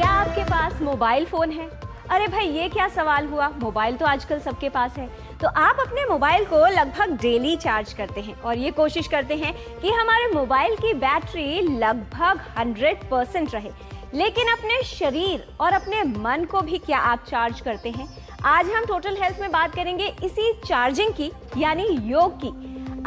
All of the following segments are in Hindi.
क्या आपके पास मोबाइल फोन है? अरे भाई ये क्या सवाल हुआ, मोबाइल तो आजकल सबके पास है। तो आप अपने मोबाइल को लगभग डेली चार्ज करते हैं और ये कोशिश करते हैं कि हमारे मोबाइल की बैटरी लगभग 100% रहे। लेकिन अपने शरीर और अपने मन को भी क्या आप चार्ज करते हैं? आज हम टोटल हेल्थ में बात करेंगे इसी चार्जिंग की, यानी योग की।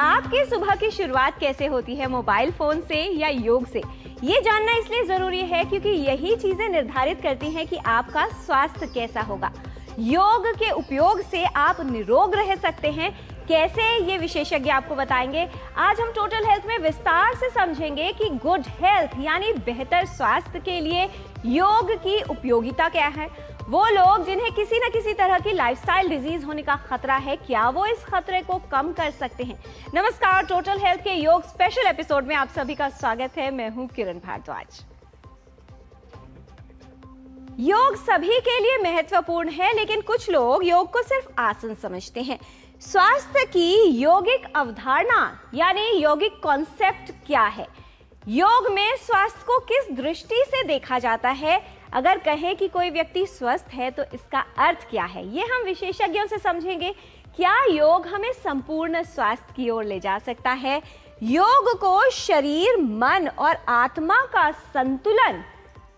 आपकी सुबह की शुरुआत कैसे होती है, मोबाइल फोन से या योग से? ये जानना इसलिए जरूरी है क्योंकि यही चीजें निर्धारित करती हैं कि आपका स्वास्थ्य कैसा होगा। योग के उपयोग से आप निरोग रह सकते हैं। कैसे, ये विशेषज्ञ आपको बताएंगे। आज हम टोटल हेल्थ में विस्तार से समझेंगे कि गुड हेल्थ यानी बेहतर स्वास्थ्य के लिए योग की उपयोगिता क्या है। वो लोग जिन्हें किसी न किसी तरह की लाइफस्टाइल डिजीज होने का खतरा है, क्या वो इस खतरे को कम कर सकते हैं? नमस्कार, टोटल हेल्थ के योग स्पेशल एपिसोड में आप सभी का स्वागत है। मैं हूं किरण भारद्वाज। योग सभी के लिए महत्वपूर्ण है, लेकिन कुछ लोग योग को सिर्फ आसन समझते हैं। स्वास्थ्य की यौगिक अवधारणा यानी यौगिक कॉन्सेप्ट क्या है? योग में स्वास्थ्य को किस दृष्टि से देखा जाता है? अगर कहें कि कोई व्यक्ति स्वस्थ है तो इसका अर्थ क्या है, ये हम विशेषज्ञों से समझेंगे। क्या योग हमें संपूर्ण स्वास्थ्य की ओर ले जा सकता है? योग को शरीर, मन और आत्मा का संतुलन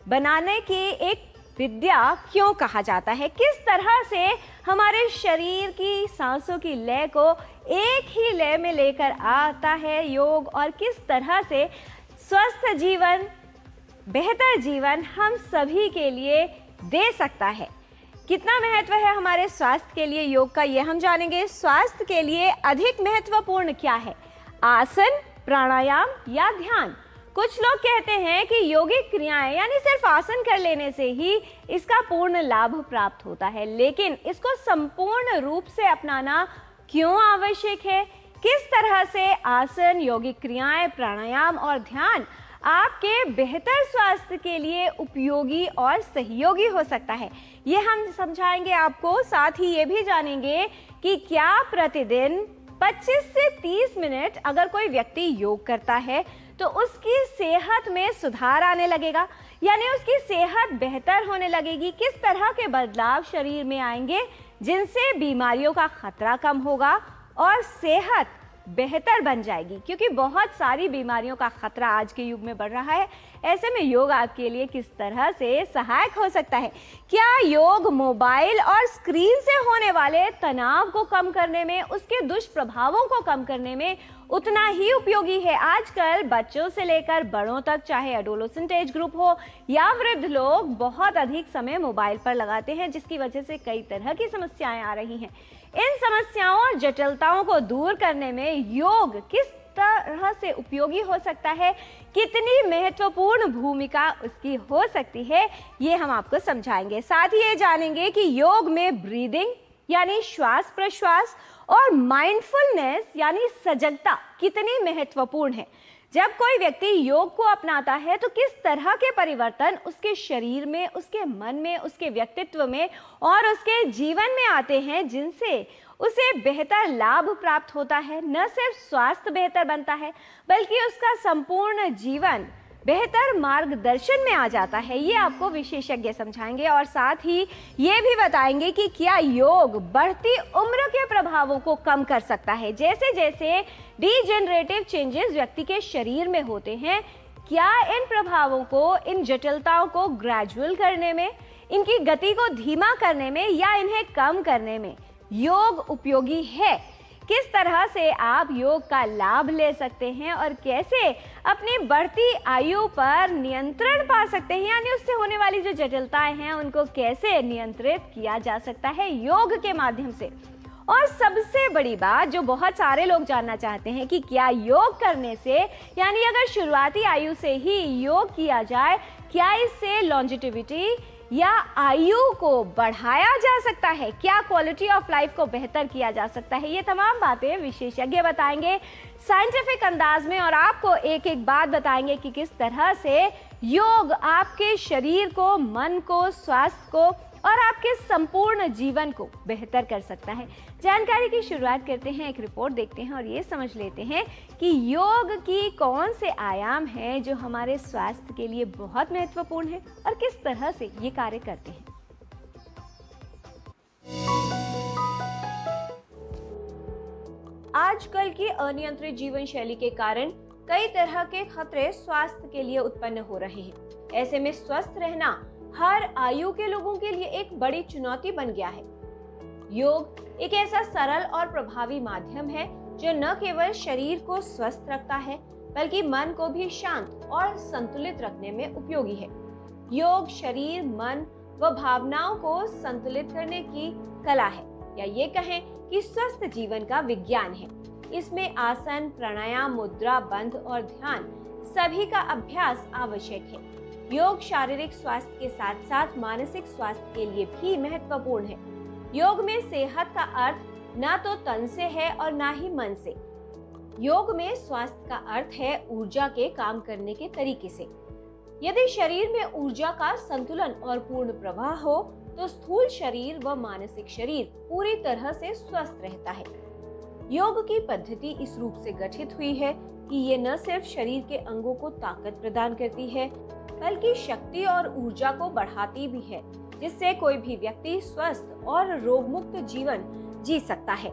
बनाने की एक विद्या क्यों कहा जाता है? किस तरह से हमारे शरीर की सांसों की लय को एक ही लय में लेकर आता है योग, और किस तरह से स्वस्थ जीवन, बेहतर जीवन हम सभी के लिए दे सकता है। कितना महत्व है हमारे स्वास्थ्य के लिए योग का, ये हम जानेंगे। स्वास्थ्य के लिए अधिक महत्वपूर्ण क्या है, आसन, प्राणायाम या ध्यान? कुछ लोग कहते हैं कि योगिक क्रियाएं यानी सिर्फ आसन कर लेने से ही इसका पूर्ण लाभ प्राप्त होता है, लेकिन इसको संपूर्ण रूप से अपनाना क्यों आवश्यक है? किस तरह से आसन, योगिक क्रियाएं, प्राणायाम और ध्यान आपके बेहतर स्वास्थ्य के लिए उपयोगी और सहयोगी हो सकता है, ये हम समझाएंगे आपको। साथ ही ये भी जानेंगे कि क्या प्रतिदिन 25 से 30 मिनट अगर कोई व्यक्ति योग करता है तो उसकी सेहत में सुधार आने लगेगा, यानी उसकी सेहत बेहतर होने लगेगी। किस तरह के बदलाव शरीर में आएंगे जिनसे बीमारियों का खतरा कम होगा और सेहत बेहतर बन जाएगी, क्योंकि बहुत सारी बीमारियों का खतरा आज के युग में बढ़ रहा है। ऐसे में योग आपके लिए किस तरह से सहायक हो सकता है? क्या योग मोबाइल और स्क्रीन से होने वाले तनाव को कम करने में, उसके दुष्प्रभावों को कम करने में उतना ही उपयोगी है? आजकल बच्चों से लेकर बड़ों तक, चाहे एडोलेसेंट एज ग्रुप हो या वृद्ध लोग, बहुत अधिक समय मोबाइल पर लगाते हैं, जिसकी वजह से कई तरह की समस्याएं आ रही हैं। इन समस्याओं और जटिलताओं को दूर करने में योग किस तरह से उपयोगी हो सकता है, कितनी महत्वपूर्ण भूमिका उसकी हो सकती है, ये हम आपको समझाएंगे। साथ ही ये जानेंगे कि योग में ब्रीदिंग यानी श्वास प्रश्वास और माइंडफुलनेस यानी सजगता कितनी महत्वपूर्ण है। जब कोई व्यक्ति योग को अपनाता है तो किस तरह के परिवर्तन उसके शरीर में, उसके मन में, उसके व्यक्तित्व में और उसके जीवन में आते हैं, जिनसे उसे बेहतर लाभ प्राप्त होता है। न सिर्फ स्वास्थ्य बेहतर बनता है, बल्कि उसका संपूर्ण जीवन बेहतर मार्गदर्शन में आ जाता है। ये आपको विशेषज्ञ समझाएंगे और साथ ही ये भी बताएंगे कि क्या योग बढ़ती उम्र के प्रभावों को कम कर सकता है। जैसे जैसे डीजेनरेटिव चेंजेस व्यक्ति के शरीर में होते हैं, क्या इन प्रभावों को, इन जटिलताओं को ग्रेजुअल करने में, इनकी गति को धीमा करने में या इन्हें कम करने में योग उपयोगी है? किस तरह से आप योग का लाभ ले सकते हैं और कैसे अपनी बढ़ती आयु पर नियंत्रण पा सकते हैं, यानी उससे होने वाली जो जटिलताएं हैं उनको कैसे नियंत्रित किया जा सकता है योग के माध्यम से। और सबसे बड़ी बात जो बहुत सारे लोग जानना चाहते हैं कि क्या योग करने से, यानी अगर शुरुआती आयु से ही योग किया जाए, क्या इससे लॉन्जिटिविटी या आयु को बढ़ाया जा सकता है? क्या क्वालिटी ऑफ लाइफ को बेहतर किया जा सकता है? ये तमाम बातें विशेषज्ञ बताएंगे साइंटिफिक अंदाज में, और आपको एक एक बात बताएंगे कि किस तरह से योग आपके शरीर को, मन को, स्वास्थ्य को और आपके संपूर्ण जीवन को बेहतर कर सकता है। जानकारी की शुरुआत करते हैं, एक रिपोर्ट देखते हैं और ये समझ लेते हैं कि योग की कौन से आयाम हैं जो हमारे स्वास्थ्य के लिए बहुत महत्वपूर्ण है और किस तरह से ये कार्य करते हैं। आजकल की अनियंत्रित जीवन शैली के कारण कई तरह के खतरे स्वास्थ्य के लिए उत्पन्न हो रहे हैं। ऐसे में स्वस्थ रहना हर आयु के लोगों के लिए एक बड़ी चुनौती बन गया है। योग एक ऐसा सरल और प्रभावी माध्यम है जो न केवल शरीर को स्वस्थ रखता है बल्कि मन को भी शांत और संतुलित रखने में उपयोगी है। योग शरीर, मन व भावनाओं को संतुलित करने की कला है, या ये कहें कि स्वस्थ जीवन का विज्ञान है। इसमें आसन, प्राणायाम, मुद्रा, बंध और ध्यान सभी का अभ्यास आवश्यक है। योग शारीरिक स्वास्थ्य के साथ साथ मानसिक स्वास्थ्य के लिए भी महत्वपूर्ण है। योग में सेहत का अर्थ न तो तन से है और न ही मन से। योग में स्वास्थ्य का अर्थ है ऊर्जा के काम करने के तरीके से। यदि शरीर में ऊर्जा का संतुलन और पूर्ण प्रवाह हो तो स्थूल शरीर व मानसिक शरीर पूरी तरह से स्वस्थ रहता है। योग की पद्धति इस रूप से गठित हुई है कि ये न सिर्फ शरीर के अंगों को ताकत प्रदान करती है बल्कि शक्ति और ऊर्जा को बढ़ाती भी है, जिससे कोई भी व्यक्ति स्वस्थ और रोगमुक्त जीवन जी सकता है।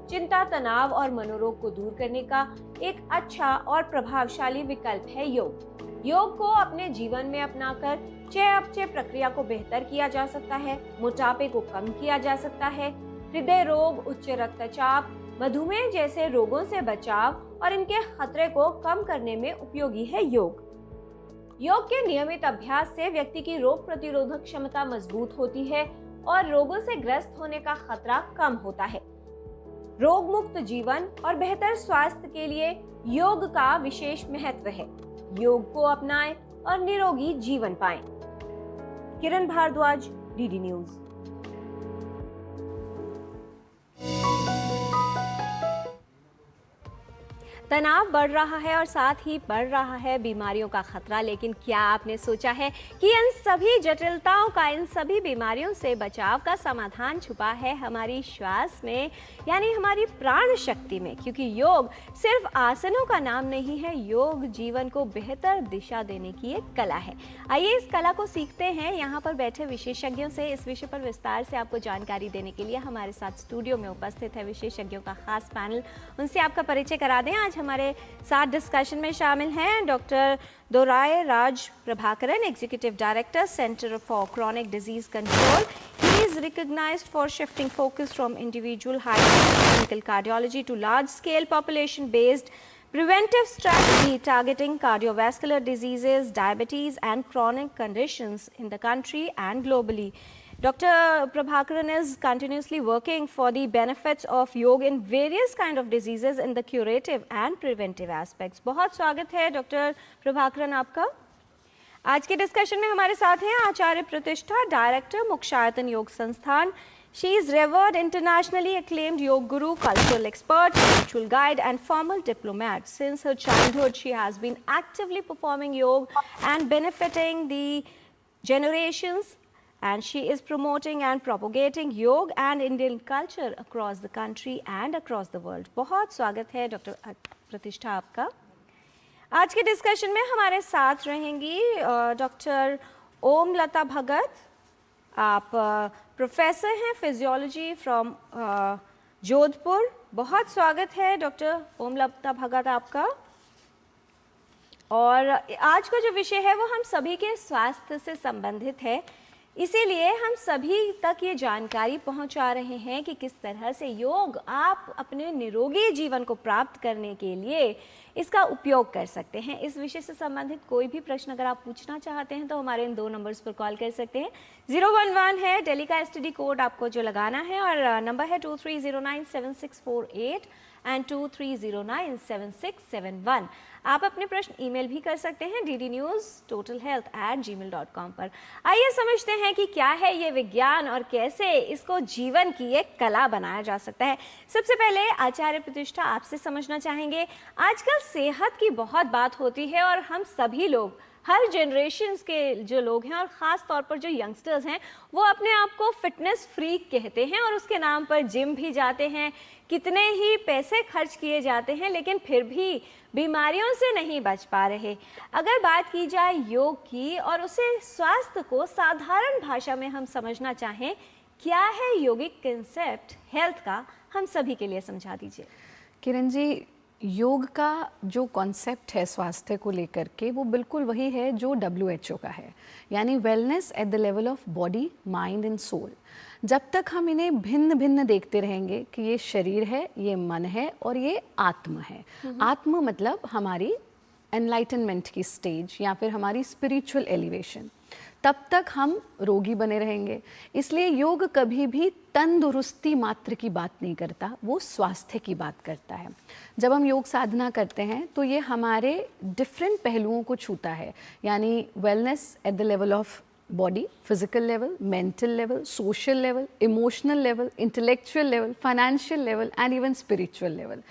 चिंता, तनाव और मनोरोग को दूर करने का एक अच्छा और प्रभावशाली विकल्प है योग। योग को अपने जीवन में अपनाकर चयापचय प्रक्रिया को बेहतर किया जा सकता है, मोटापे को कम किया जा सकता है, हृदय रोग, उच्च रक्तचाप, मधुमेह जैसे रोगों से बचाव और इनके खतरे को कम करने में उपयोगी है योग। योग के नियमित अभ्यास से व्यक्ति की रोग प्रतिरोधक क्षमता मजबूत होती है और रोगों से ग्रस्त होने का खतरा कम होता है। रोग मुक्त जीवन और बेहतर स्वास्थ्य के लिए योग का विशेष महत्व है। योग को अपनाएं और निरोगी जीवन पाएं। किरण भारद्वाज, डीडी न्यूज। तनाव बढ़ रहा है और साथ ही बढ़ रहा है बीमारियों का खतरा, लेकिन क्या आपने सोचा है कि इन सभी जटिलताओं का, इन सभी बीमारियों से बचाव का समाधान छुपा है हमारी श्वास में, यानी हमारी प्राण शक्ति में। क्योंकि योग सिर्फ आसनों का नाम नहीं है, योग जीवन को बेहतर दिशा देने की एक कला है। आइए इस कला को सीखते हैं यहाँ पर बैठे विशेषज्ञों से। इस विषय पर विस्तार से आपको जानकारी देने के लिए हमारे साथ स्टूडियो में उपस्थित है विशेषज्ञों का खास पैनल। उनसे आपका परिचय करा दें। आज हमारे साथ डिस्कशन में शामिल हैं doctor Dorairaj Prabhakaran, executive director, centre for chronic disease control. He is recognized for shifting focus from individual high-risk clinical cardiology to large-scale population-based preventive strategy targeting cardiovascular diseases, diabetes, and chronic conditions in the country and globally. Dr. Prabhakaran is continuously working for the benefits of yoga in various kind of diseases in the curative and preventive aspects. बहुत स्वागत है डॉक्टर प्रभाकरन आपका। आज के डिस्कशन में हमारे साथ हैं आचार्य प्रतिष्ठा, डायरेक्टर, मोक्षायतन योग संस्थान। She is revered, internationally acclaimed yoga guru, cultural expert, spiritual guide, and formal diplomat. Since her childhood, she has been actively performing yoga and benefiting the generations. And she is promoting and propagating yoga and Indian culture across the country and across the world. बहुत स्वागत है डॉक्टर प्रतिष्ठा आपका। आज के डिस्कशन में हमारे साथ रहेंगी डॉक्टर ओम लता भगत। आप प्रोफेसर हैं फिजियोलॉजी फ्रॉम जोधपुर। बहुत स्वागत है डॉक्टर ओम लता भगत आपका। और आज का जो विषय है वो हम सभी के स्वास्थ्य से संबंधित है, इसीलिए हम सभी तक ये जानकारी पहुंचा रहे हैं कि किस तरह से योग आप अपने निरोगी जीवन को प्राप्त करने के लिए इसका उपयोग कर सकते हैं। इस विषय से संबंधित कोई भी प्रश्न अगर आप पूछना चाहते हैं तो हमारे इन 2 नंबर्स पर कॉल कर सकते हैं। 011 है दिल्ली का STD कोड आपको जो लगाना है, और नंबर है 23097648 एंड 23097671। आप अपने प्रश्न ईमेल भी कर सकते हैं ddnewstotalhealth@gmail.com पर। आइए समझते हैं कि क्या है ये विज्ञान और कैसे इसको जीवन की एक कला बनाया जा सकता है। सबसे पहले आचार्य प्रतिष्ठा आपसे समझना चाहेंगे, आजकल सेहत की बहुत बात होती है और हम सभी लोग हर जनरेशन्स के जो लोग हैं और ख़ास तौर पर जो यंगस्टर्स हैं वो अपने आप को फिटनेस फ्रीक कहते हैं और उसके नाम पर जिम भी जाते हैं, कितने ही पैसे खर्च किए जाते हैं, लेकिन फिर भी बीमारियों से नहीं बच पा रहे। अगर बात की जाए योग की और उसे स्वास्थ्य को साधारण भाषा में हम समझना चाहें, क्या है योगिक कंसेप्ट हेल्थ का, हम सभी के लिए समझा दीजिए। किरण जी, योग का जो कॉन्सेप्ट है स्वास्थ्य को लेकर के वो बिल्कुल वही है जो WHO का है, यानी wellness at the level of body, mind and soul. जब तक हम इन्हें भिन्न भिन्न देखते रहेंगे कि ये शरीर है, ये मन है और ये आत्म है। आत्म मतलब हमारी एनलाइटनमेंट की स्टेज या फिर हमारी स्पिरिचुअल एलिवेशन, तब तक हम रोगी बने रहेंगे। इसलिए योग कभी भी तंदुरुस्ती मात्र की बात नहीं करता, वो स्वास्थ्य की बात करता है। जब हम योग साधना करते हैं तो ये हमारे डिफरेंट पहलुओं को छूता है, यानी wellness at the level of body, physical level, mental level, social level, emotional level, intellectual level, financial level and even spiritual level.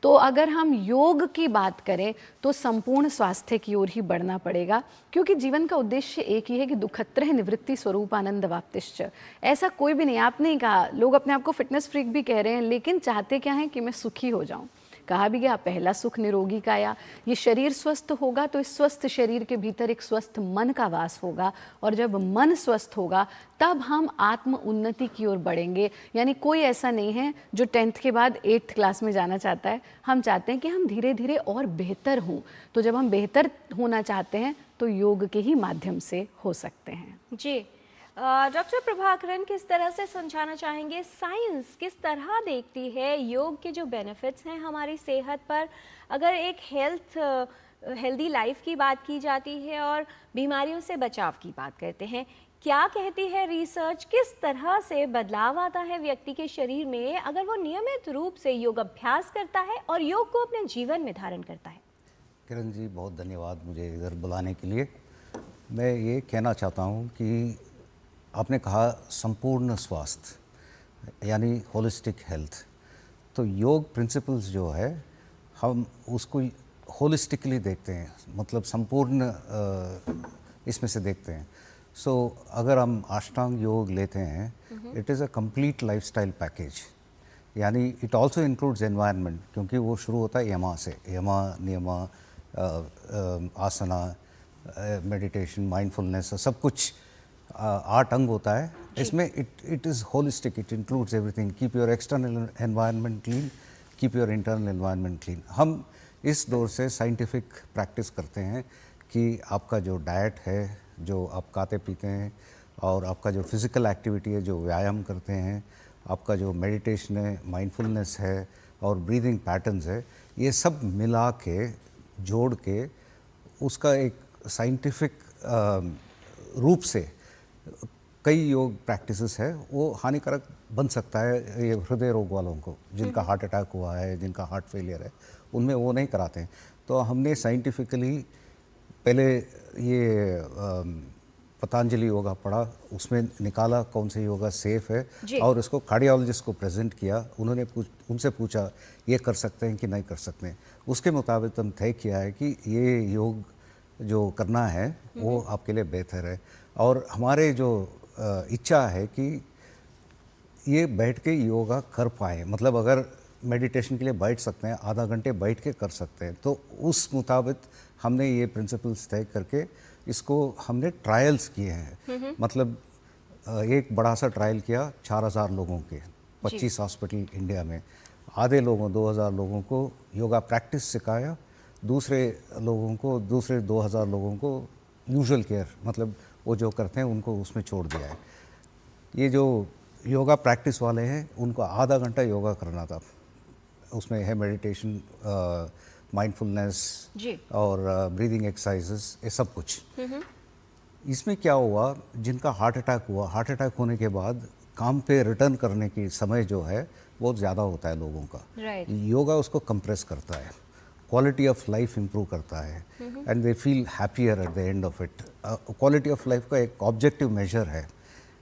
तो अगर हम योग की बात करें तो संपूर्ण स्वास्थ्य की ओर ही बढ़ना पड़ेगा, क्योंकि जीवन का उद्देश्य एक ही है कि दुखत्रय निवृत्ति स्वरूप आनंद वाप्तिश्च। ऐसा कोई भी नहीं, आपने ही कहा, लोग अपने आप को फिटनेस फ्रीक भी कह रहे हैं, लेकिन चाहते क्या हैं कि मैं सुखी हो जाऊं। कहा भी गया, पहला सुख निरोगी काया। ये शरीर स्वस्थ होगा तो इस स्वस्थ शरीर के भीतर एक स्वस्थ मन का वास होगा, और जब मन स्वस्थ होगा तब हम आत्म उन्नति की ओर बढ़ेंगे। यानी कोई ऐसा नहीं है जो 10th के बाद 8th क्लास में जाना चाहता है। हम चाहते हैं कि हम धीरे धीरे और बेहतर हों। तो जब हम बेहतर होना चाहते हैं तो योग के ही माध्यम से हो सकते हैं। जी, डॉक्टर प्रभाकरन, किस तरह से समझाना चाहेंगे, साइंस किस तरह देखती है योग के जो बेनिफिट्स हैं हमारी सेहत पर? अगर एक हेल्दी लाइफ की बात की जाती है और बीमारियों से बचाव की बात करते हैं, क्या कहती है रिसर्च, किस तरह से बदलाव आता है व्यक्ति के शरीर में अगर वो नियमित रूप से योग अभ्यास करता है और योग को अपने जीवन में धारण करता है? किरण जी, बहुत धन्यवाद मुझे इधर बुलाने के लिए। मैं ये कहना चाहता हूँ कि आपने कहा संपूर्ण स्वास्थ्य यानी होलिस्टिक हेल्थ, तो योग प्रिंसिपल्स जो है हम उसको होलिस्टिकली देखते हैं, मतलब संपूर्ण इसमें से देखते हैं। सो अगर हम अष्टांग योग लेते हैं, it is a complete lifestyle package, यानी इट आल्सो इंक्लूड्स एनवायरनमेंट, क्योंकि वो शुरू होता है यमा से, यमा नियमा आसना, मेडिटेशन, माइंडफुलनेस, सब कुछ 8 अंग होता है इसमें। It is holistic, it includes everything. Keep your external environment clean, keep your internal environment clean. हम इस दौर से साइंटिफिक प्रैक्टिस करते हैं कि आपका जो डाइट है, जो आप खाते पीते हैं, और आपका जो फिज़िकल एक्टिविटी है, जो व्यायाम करते हैं, आपका जो मेडिटेशन है, माइंडफुलनेस है और ब्रीदिंग पैटर्न्स है, ये सब मिला के जोड़ के उसका एक साइंटिफिक रूप से कई योग प्रैक्टिसेस है वो हानिकारक बन सकता है ये हृदय रोग वालों को, जिनका हार्ट अटैक हुआ है, जिनका हार्ट फेलियर है, उनमें वो नहीं कराते हैं। तो हमने साइंटिफिकली पहले ये पतंजलि योगा पढ़ा, उसमें निकाला कौन से योगा सेफ है और उसको कार्डियोलॉजिस्ट को प्रेजेंट किया। उन्होंने उनसे पूछा ये कर सकते हैं कि नहीं कर सकते हैं। उसके मुताबिक हम तय किया है कि ये योग जो करना है वो आपके लिए बेहतर है। और हमारे जो इच्छा है कि ये बैठ के योगा कर पाए, मतलब अगर मेडिटेशन के लिए बैठ सकते हैं, आधा घंटे बैठ के कर सकते हैं, तो उस मुताबिक हमने ये प्रिंसिपल्स तय करके इसको हमने ट्रायल्स किए हैं। मतलब एक बड़ा सा ट्रायल किया 4000 लोगों के, 25 हॉस्पिटल इंडिया में। आधे लोगों 2000 लोगों को योगा प्रैक्टिस सिखाया, दूसरे 2000 लोगों को यूजुअल केयर, मतलब वो जो करते हैं उनको उसमें छोड़ दिया है। ये जो योगा प्रैक्टिस वाले हैं उनको आधा घंटा योगा करना था, उसमें है मेडिटेशन, माइंडफुलनेस और ब्रीदिंग एक्सरसाइजेस, ये सब कुछ। इसमें क्या हुआ, जिनका हार्ट अटैक हुआ, हार्ट अटैक होने के बाद काम पे रिटर्न करने की समय जो है बहुत ज़्यादा होता है लोगों का। योगा उसको कंप्रेस करता है, क्वालिटी ऑफ लाइफ इम्प्रूव करता है and they feel happier at the end of it. Quality of life का एक ऑब्जेक्टिव मेजर है,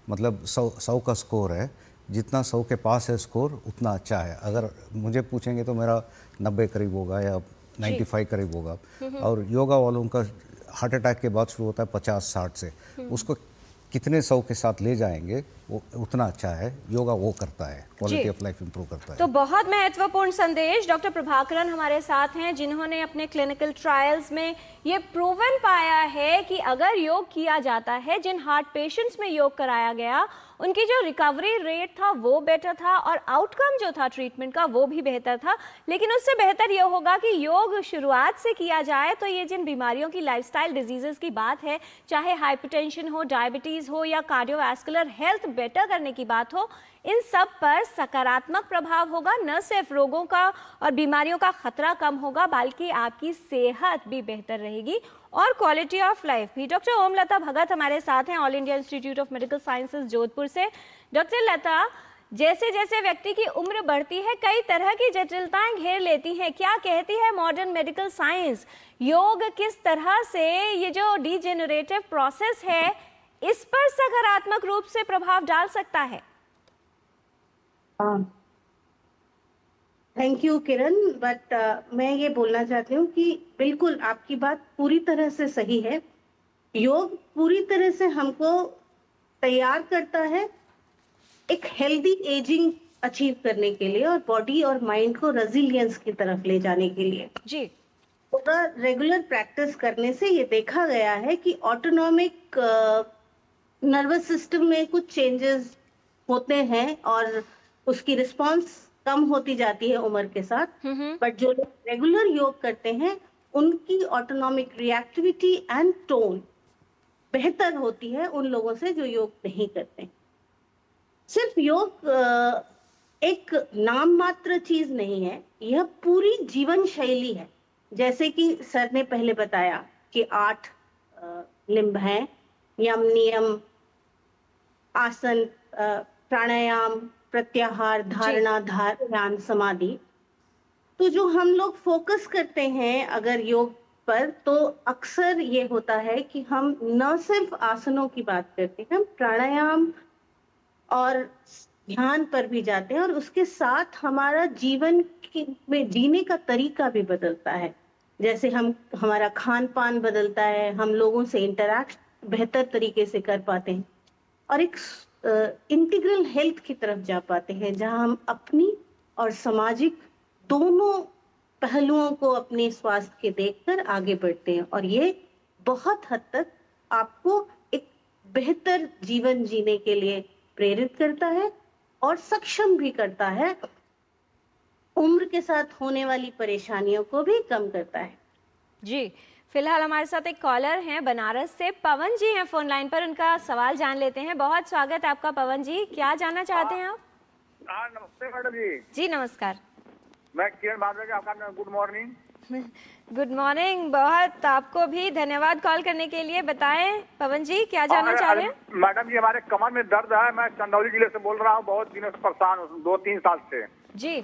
मतलब 100 का स्कोर है, जितना 100 के पास है स्कोर उतना अच्छा है। अगर मुझे पूछेंगे तो मेरा 90 करीब होगा या 95 करीब होगा। और योगा वालों का हार्ट अटैक के बाद शुरू होता है 50-60 से, उसको कितने 100 के साथ ले जाएंगे वो उतना अच्छा है। योगा वो करता है, क्वालिटी ऑफ लाइफ इंप्रूव करता है। तो बहुत महत्वपूर्ण संदेश। डॉक्टर प्रभाकरन हमारे साथ हैं, जिन्होंने अपने क्लिनिकल ट्रायल्स में ये प्रूवन पाया है कि अगर योग किया जाता है, जिन हार्ट पेशेंट्स में योग कराया गया उनकी जो रिकवरी रेट था वो बेटर था और आउटकम जो था ट्रीटमेंट का वो भी बेहतर था। लेकिन उससे बेहतर ये होगा कि योग शुरुआत से किया जाए तो ये जिन बीमारियों की लाइफस्टाइल डिजीजेस की बात है, चाहे हाइपरटेंशन हो, डायबिटीज़ हो या कार्डियोवैस्कुलर हेल्थ बेटर करने की बात हो, इन सब पर सकारात्मक प्रभाव होगा। न सिर्फ रोगों का और बीमारियों का खतरा कम होगा बल्कि आपकी सेहत भी बेहतर रहेगी और क्वालिटी ऑफ लाइफ भी। डॉक्टर ओमलता भगत हमारे साथ हैं, all India institute of medical sciences Jodhpur से। डॉक्टर लता, जैसे जैसे व्यक्ति की उम्र बढ़ती है कई तरह की जटिलताएं घेर लेती हैं, क्या कहती है मॉडर्न मेडिकल साइंस? योग किस तरह से ये जो डिजेनरेटिव प्रोसेस है इस पर सकारात्मक रूप से प्रभाव डाल सकता है? थैंक यू किरण, बट मैं ये बोलना चाहती हूँ कि बिल्कुल आपकी बात पूरी तरह से सही है। योग पूरी तरह से हमको तैयार करता है एक हेल्दी एजिंग अचीव करने के लिए और बॉडी और माइंड को रेजिलियंस की तरफ ले जाने के लिए। जी, पूरा रेगुलर प्रैक्टिस करने से ये देखा गया है कि ऑटोनॉमिक नर्वस सिस्टम में कुछ चेंजेस होते हैं और उसकी रिस्पांस कम होती जाती है उम्र के साथ। बट जो लोग रेगुलर योग करते हैं उनकी ऑटोनॉमिक रिएक्टिविटी एंड टोन बेहतर होती है उन लोगों से जो योग नहीं करते। सिर्फ योग एक नाम मात्र चीज नहीं है, यह पूरी जीवन शैली है। जैसे कि सर ने पहले बताया कि 8 लिम्ब हैं, यम, नियम, आसन, प्राणायाम, प्रत्याहार, धारणा, ध्यान, समाधि। तो जो हम लोग फोकस करते हैं अगर योग पर, तो अक्सर ये होता है कि हम न सिर्फ आसनों की बात करते हैं, हम प्राणायाम और ध्यान पर भी जाते हैं और उसके साथ हमारा जीवन में जीने का तरीका भी बदलता है। जैसे हमारा खान पान बदलता है, हम लोगों से इंटरैक्ट बेहतर तरीके से कर पाते हैं और एक इंटीग्रल हेल्थ की तरफ जा पाते हैं, जहां हम अपनी और सामाजिक दोनों पहलुओं को अपने स्वास्थ्य के देखकर आगे बढ़ते हैं और ये बहुत हद तक आपको एक बेहतर जीवन जीने के लिए प्रेरित करता है और सक्षम भी करता है। उम्र के साथ होने वाली परेशानियों को भी कम करता है। जी, फिलहाल हमारे साथ एक कॉलर हैं बनारस से, पवन जी हैं फोन लाइन पर, उनका सवाल जान लेते हैं। बहुत स्वागत है आपका पवन जी, क्या जानना चाहते हैं आप? नमस्ते मैडम जी। जी नमस्कार। मैं किरण भारद्वाज, आपका गुड मॉर्निंग। गुड मॉर्निंग, बहुत आपको भी धन्यवाद कॉल करने के लिए। बताएं पवन जी, क्या जानना चाह रहे हैं? मैडम जी, हमारे कमर में दर्द है, मैं चंदौली जिले से बोल रहा हूँ, बहुत दिनों से परेशान हूँ, 2-3 साल से। जी,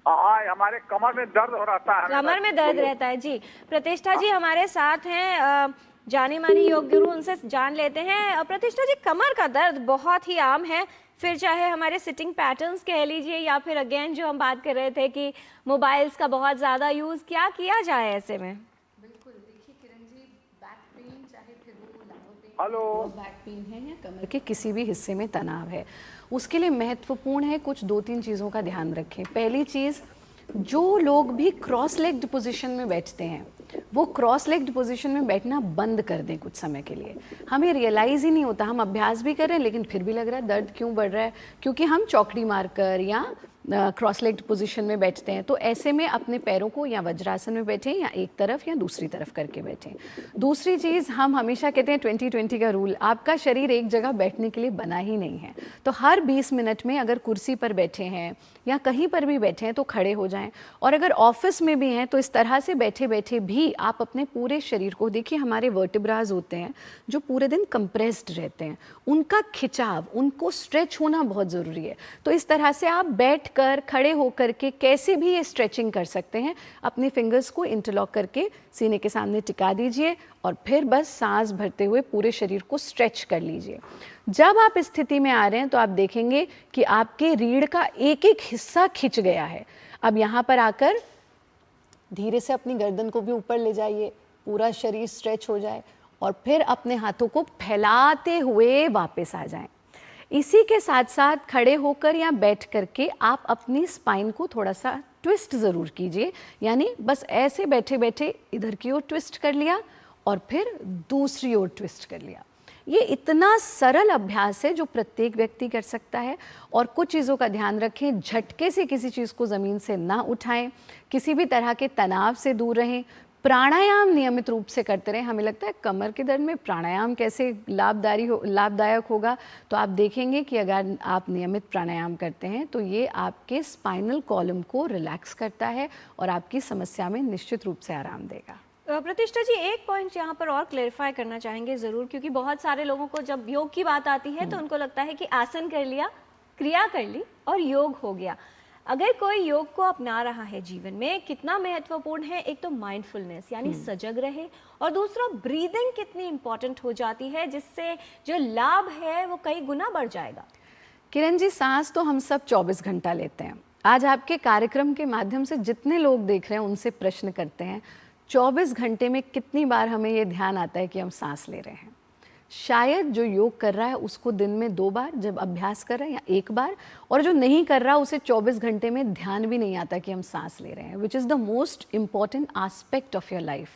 हमारे कमर में दर्द हो रहता है। कमर में दर्द रहता है। जी, प्रतिष्ठा जी हमारे साथ हैं, जानी मानी योग गुरु, उनसे जान लेते हैं। प्रतिष्ठा जी, कमर का दर्द बहुत ही आम है, फिर चाहे हमारे सिटिंग पैटर्न्स कह लीजिए या फिर अगेन जो हम बात कर रहे थे कि मोबाइल्स का बहुत ज़्यादा यूज़, क्या किया जाए ऐसे में? बिल्कुल, देखिए किरण जी, बैक पेन चाहे फिर वो लावर पेन, हेलो, बैक पेन है या कमर के किसी भी हिस्से में तनाव है, उसके लिए महत्वपूर्ण है कुछ 2-3 चीज़ों का ध्यान रखें। पहली चीज़, जो लोग भी क्रॉस लेग्ड पोजीशन में बैठते हैं वो क्रॉस लेग्ड पोजीशन में बैठना बंद कर दें कुछ समय के लिए। हमें रियलाइज़ ही नहीं होता, हम अभ्यास भी कर रहे हैं लेकिन फिर भी लग रहा है दर्द क्यों बढ़ रहा है, क्योंकि हम चौकड़ी मारकर या क्रॉस लेग्ड पोजीशन में बैठते हैं। तो ऐसे में अपने पैरों को या वज्रासन में बैठें या एक तरफ या दूसरी तरफ करके बैठें। दूसरी चीज़, हम हमेशा कहते हैं 20-20 का रूल, आपका शरीर एक जगह बैठने के लिए बना ही नहीं है। तो हर 20 मिनट में अगर कुर्सी पर बैठे हैं या कहीं पर भी बैठे हैं तो खड़े हो जाएं, और अगर ऑफिस में भी हैं तो इस तरह से बैठे बैठे भी आप अपने पूरे शरीर को, देखिए हमारे वर्टिब्राज होते हैं जो पूरे दिन कंप्रेस्ड रहते हैं, उनका खिंचाव, उनको स्ट्रेच होना बहुत ज़रूरी है। तो इस तरह से आप बैठ कर खड़े होकर के कैसे भी ये स्ट्रेचिंग कर सकते हैं। अपने फिंगर्स को इंटरलॉक करके सीने के सामने टिका दीजिए और फिर बस सांस भरते हुए पूरे शरीर को स्ट्रेच कर लीजिए। जब आप इस स्थिति में आ रहे हैं तो आप देखेंगे कि आपके रीढ़ का एक एक हिस्सा खिंच गया है। अब यहाँ पर आकर धीरे से अपनी गर्दन को भी ऊपर ले जाइए, पूरा शरीर स्ट्रेच हो जाए और फिर अपने हाथों को फैलाते हुए वापस आ जाएं। इसी के साथ साथ खड़े होकर या बैठ करके आप अपनी स्पाइन को थोड़ा सा ट्विस्ट ज़रूर कीजिए, यानी बस ऐसे बैठे बैठे इधर की ओर ट्विस्ट कर लिया और फिर दूसरी ओर ट्विस्ट कर लिया। ये इतना सरल अभ्यास है जो प्रत्येक व्यक्ति कर सकता है। और कुछ चीज़ों का ध्यान रखें, झटके से किसी चीज़ को ज़मीन से ना उठाएं, किसी भी तरह के तनाव से दूर रहें, प्राणायाम नियमित रूप से करते रहें। हमें लगता है कमर के दर्द में प्राणायाम कैसे लाभदायक होगा, तो आप देखेंगे कि अगर आप नियमित प्राणायाम करते हैं तो ये आपके स्पाइनल कॉलम को रिलैक्स करता है और आपकी समस्या में निश्चित रूप से आराम देगा। प्रतिष्ठा जी, एक पॉइंट यहाँ पर और क्लेरिफाई करना चाहेंगे ज़रूर, क्योंकि बहुत सारे लोगों को जब योग की बात आती है तो उनको लगता है कि आसन कर लिया, क्रिया कर ली और योग हो गया। अगर कोई योग को अपना रहा है जीवन में, कितना महत्वपूर्ण है एक तो माइंडफुलनेस यानी सजग रहे, और दूसरा ब्रीदिंग कितनी इंपॉर्टेंट हो जाती है, जिससे जो लाभ है वो कई गुना बढ़ जाएगा। किरण जी, सांस तो हम सब 24 घंटा लेते हैं। आज आपके कार्यक्रम के माध्यम से जितने लोग देख रहे हैं उनसे प्रश्न करते हैं, 24 घंटे में कितनी बार हमें ये ध्यान आता है कि हम सांस ले रहे हैं। शायद जो योग कर रहा है उसको दिन में 2 बार जब अभ्यास कर रहे हैं, या 1 बार, और जो नहीं कर रहा उसे 24 घंटे में ध्यान भी नहीं आता कि हम सांस ले रहे हैं, which is the most important aspect of your life.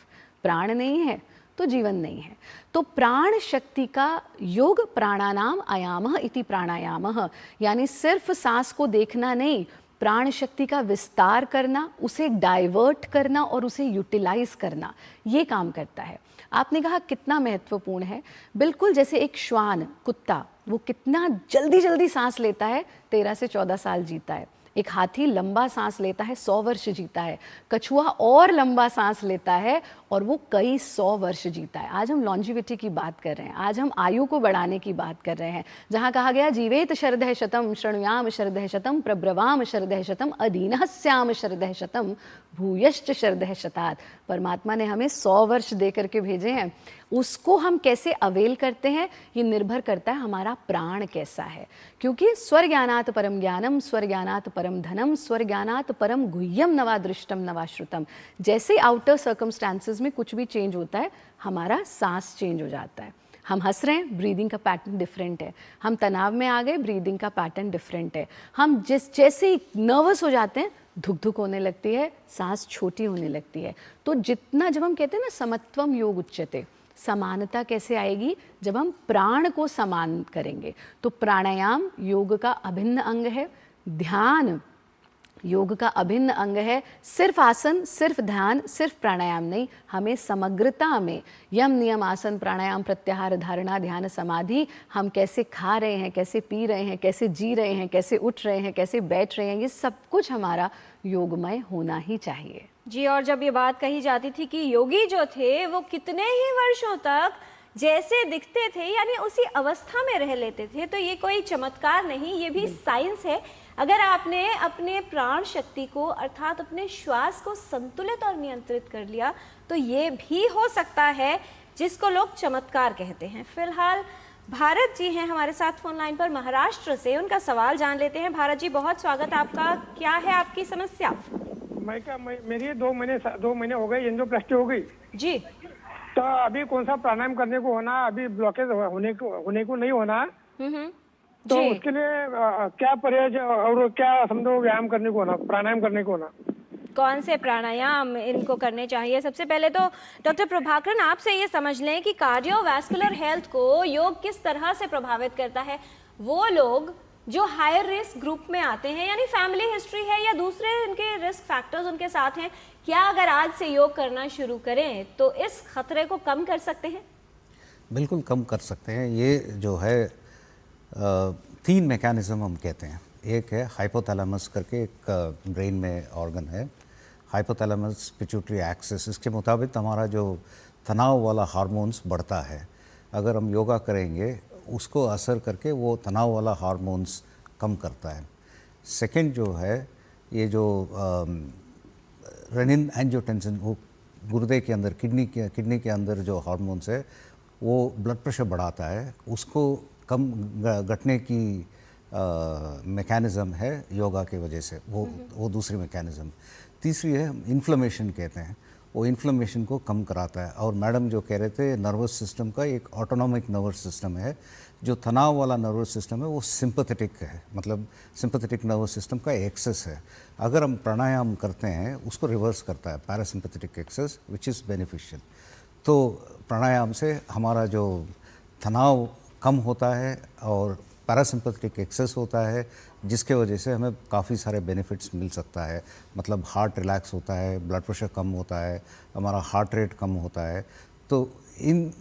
प्राण नहीं है तो जीवन नहीं है। तो प्राण शक्ति का योग प्राणानाम आयामः इति प्राणायामः, यानी सिर्फ सांस को देखना नहीं, प्राण शक्ति का विस्तार करना, उसे डाइवर्ट करना और उसे यूटिलाइज करना, ये काम करता है। आपने कहा कितना महत्वपूर्ण है, बिल्कुल जैसे एक श्वान, कुत्ता, वो कितना जल्दी जल्दी सांस लेता है, 13 से 14 साल जीता है। एक हाथी लंबा सांस लेता है, 100 वर्ष जीता है। कछुआ और लंबा सांस लेता है और वो कई 100 वर्ष जीता है। आज हम लॉन्जिविटी की बात कर रहे हैं, आज हम आयु को बढ़ाने की बात कर रहे हैं, जहाँ कहा गया जीवेत शरदः शतम, शृणुयाम शरदः शतम, प्रब्रवाम शरदः शतम, अदीनः स्याम शरदः शतम, भूयश्च शरदः शतात्। परमात्मा ने हमें 100 वर्ष दे करके भेजे हैं, उसको हम कैसे अवेल करते हैं ये निर्भर करता है हमारा प्राण कैसा है। क्योंकि स्वर्ज्ञानात् परम ज्ञानम, स्वर्ज्ञानात् परम धनम, स्वर्ज्ञानात् परम गुह्यम नवा दृष्टम नवा श्रुतम। जैसे आउटर सर्कमस्टांसेस में कुछ भी चेंज होता है, हमारा सांस चेंज हो जाता है। हम हंस रहे हैं, ब्रीदिंग का पैटर्न डिफरेंट है। हम तनाव में आ गए, ब्रीदिंग का पैटर्न डिफरेंट है। हम जैसे ही नर्वस हो जाते हैं, धुक धुक होने लगती है, सांस छोटी होने लगती है। तो जितना, जब हम कहते हैं ना समत्वम योग उच्यते, समानता कैसे आएगी, जब हम प्राण को समान करेंगे। तो प्राणायाम योग का अभिन्न अंग है, ध्यान योग का अभिन्न अंग है। सिर्फ आसन, सिर्फ ध्यान, सिर्फ प्राणायाम नहीं, हमें समग्रता में यम नियम आसन प्राणायाम प्रत्याहार धारणा ध्यान समाधि, हम कैसे खा रहे हैं, कैसे पी रहे हैं, कैसे जी रहे हैं, कैसे उठ रहे हैं, कैसे बैठ रहे हैं, ये सब कुछ हमारा योगमय होना ही चाहिए। जी, और जब ये बात कही जाती थी कि योगी जो थे वो कितने ही वर्षों तक जैसे दिखते थे यानी उसी अवस्था में रह लेते थे, तो ये कोई चमत्कार नहीं, ये भी साइंस है। अगर आपने अपने प्राण शक्ति को अर्थात अपने श्वास को संतुलित और नियंत्रित कर लिया तो ये भी हो सकता है जिसको लोग चमत्कार कहते हैं। फिलहाल भारत जी हैं हमारे साथ फोन लाइन पर महाराष्ट्र से, उनका सवाल जान लेते हैं। भारत जी, बहुत स्वागत आपका, क्या है आपकी समस्या? मेरी 2 महीने हो गए, एंजियोप्लास्टी हो गई जी। तो अभी कौन सा प्राणायाम करने को होना, अभी ब्लॉकेज होने को नहीं होना, तो जी। उसके लिए क्या परहेज और क्या समझो व्यायाम करने को होना, प्राणायाम करने को होना? कौन से प्राणायाम इनको करने चाहिए? सबसे पहले तो डॉक्टर प्रभाकरन आपसे ये समझ लें कि कार्डियोवैस्कुलर हेल्थ को योग किस तरह से प्रभावित करता है। वो लोग जो हायर रिस्क ग्रुप में आते हैं, यानी फैमिली हिस्ट्री है या दूसरे उनके रिस्क फैक्टर्स उनके साथ हैं, क्या अगर आज से योग करना शुरू करें तो इस खतरे को कम कर सकते हैं? बिल्कुल कम कर सकते हैं। ये जो है 3 मैकेनिज्म हम कहते हैं। एक है हाइपोथैलेमस करके, एक ब्रेन में ऑर्गन है हाइपोथैलेमस पिट्यूटरी एक्सिस। इसके मुताबिक हमारा जो तनाव वाला हार्मोन्स बढ़ता है, अगर हम योगा करेंगे उसको असर करके वो तनाव वाला हार्मोन्स कम करता है। सेकंड जो है ये जो रेनिन एंजियोटेंसिन, वो गुर्दे के अंदर किडनी के अंदर जो हार्मोन्स है वो ब्लड प्रेशर बढ़ाता है, उसको कम घटने की मैकेनिज़्म है योगा की वजह से, वो दूसरी मैकेनिज़्म। तीसरी है इन्फ्लेमेशन कहते हैं, वो इन्फ्लेमेशन को कम कराता है। और मैडम जो कह रहे थे नर्वस सिस्टम का एक ऑटोनॉमिक नर्वस सिस्टम है, जो तनाव वाला नर्वस सिस्टम है वो सिंपैथेटिक है, मतलब सिंपैथेटिक नर्वस सिस्टम का एक्सेस है। अगर हम प्राणायाम करते हैं उसको रिवर्स करता है parasympathetic axis, which is beneficial. तो प्राणायाम से हमारा जो तनाव कम होता है और पैरासिम्पैथेटिक एक्सेस होता है, जिसके वजह से हमें काफ़ी सारे बेनिफिट्स मिल सकता है। मतलब हार्ट रिलैक्स होता है, ब्लड प्रेशर कम होता है, हमारा हार्ट रेट कम होता है। तो इन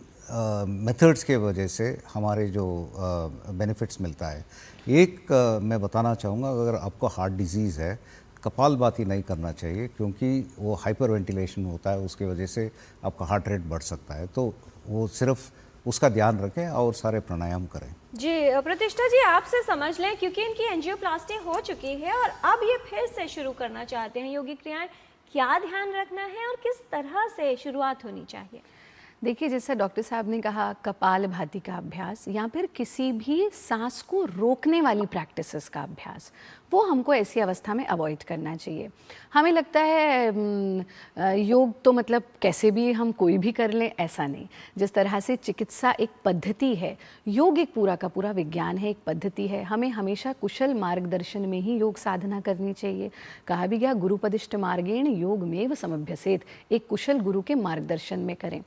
मेथड्स के वजह से हमारे जो बेनिफिट्स मिलता है, एक मैं बताना चाहूँगा, अगर आपको हार्ट डिजीज़ है, कपालभाति नहीं करना चाहिए, क्योंकि वो हाइपर वेंटिलेशन होता है, उसकी वजह से आपका हार्ट रेट बढ़ सकता है। तो वो सिर्फ उसका ध्यान रखें और सारे प्राणायाम करें। जी प्रतिष्ठा जी, आपसे समझ लें, क्योंकि इनकी एंजियोप्लास्टी हो चुकी है और अब ये फिर से शुरू करना चाहते हैं योगिक क्रियाएं, क्या ध्यान रखना है और किस तरह से शुरुआत होनी चाहिए? देखिए, जैसा डॉक्टर साहब ने कहा, कपालभाति का अभ्यास या फिर किसी भी सांस को रोकने वाली प्रैक्टिसेस का अभ्यास, वो हमको ऐसी अवस्था में अवॉइड करना चाहिए। हमें लगता है योग तो मतलब कैसे भी हम कोई भी कर लें, ऐसा नहीं। जिस तरह से चिकित्सा एक पद्धति है, योग एक पूरा का पूरा विज्ञान है, एक पद्धति है। हमें हमेशा कुशल मार्गदर्शन में ही योग साधना करनी चाहिए। कहा भी गया, गुरुपदिष्ट मार्गेण योगमेव समभ्यसेत, एक कुशल गुरु के मार्गदर्शन में करें।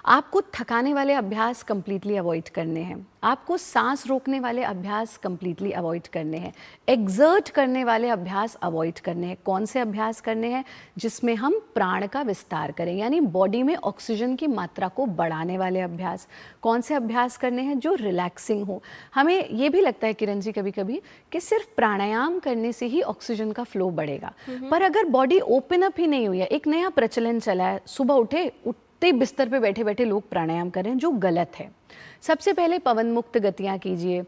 आपको थकाने वाले अभ्यास कंप्लीटली अवॉइड करने हैं, आपको सांस रोकने वाले अभ्यास कंप्लीटली अवॉइड करने हैं, एक्सर्ट करने वाले अभ्यास अवॉइड करने हैं। कौन से अभ्यास करने हैं? जिसमें हम प्राण का विस्तार करें, यानी बॉडी में ऑक्सीजन की मात्रा को बढ़ाने वाले अभ्यास। कौन से अभ्यास करने हैं? जो रिलैक्सिंग हो। हमें ये भी लगता है किरण जी कभी कभी कि सिर्फ प्राणायाम करने से ही ऑक्सीजन का फ्लो बढ़ेगा, पर अगर बॉडी ओपन अप ही नहीं हुई है, एक नया प्रचलन चला है, सुबह उठते बिस्तर पे बैठे बैठे लोग प्राणायाम कर रहे हैं, जो गलत है। सबसे पहले पवन मुक्त गतियाँ कीजिए,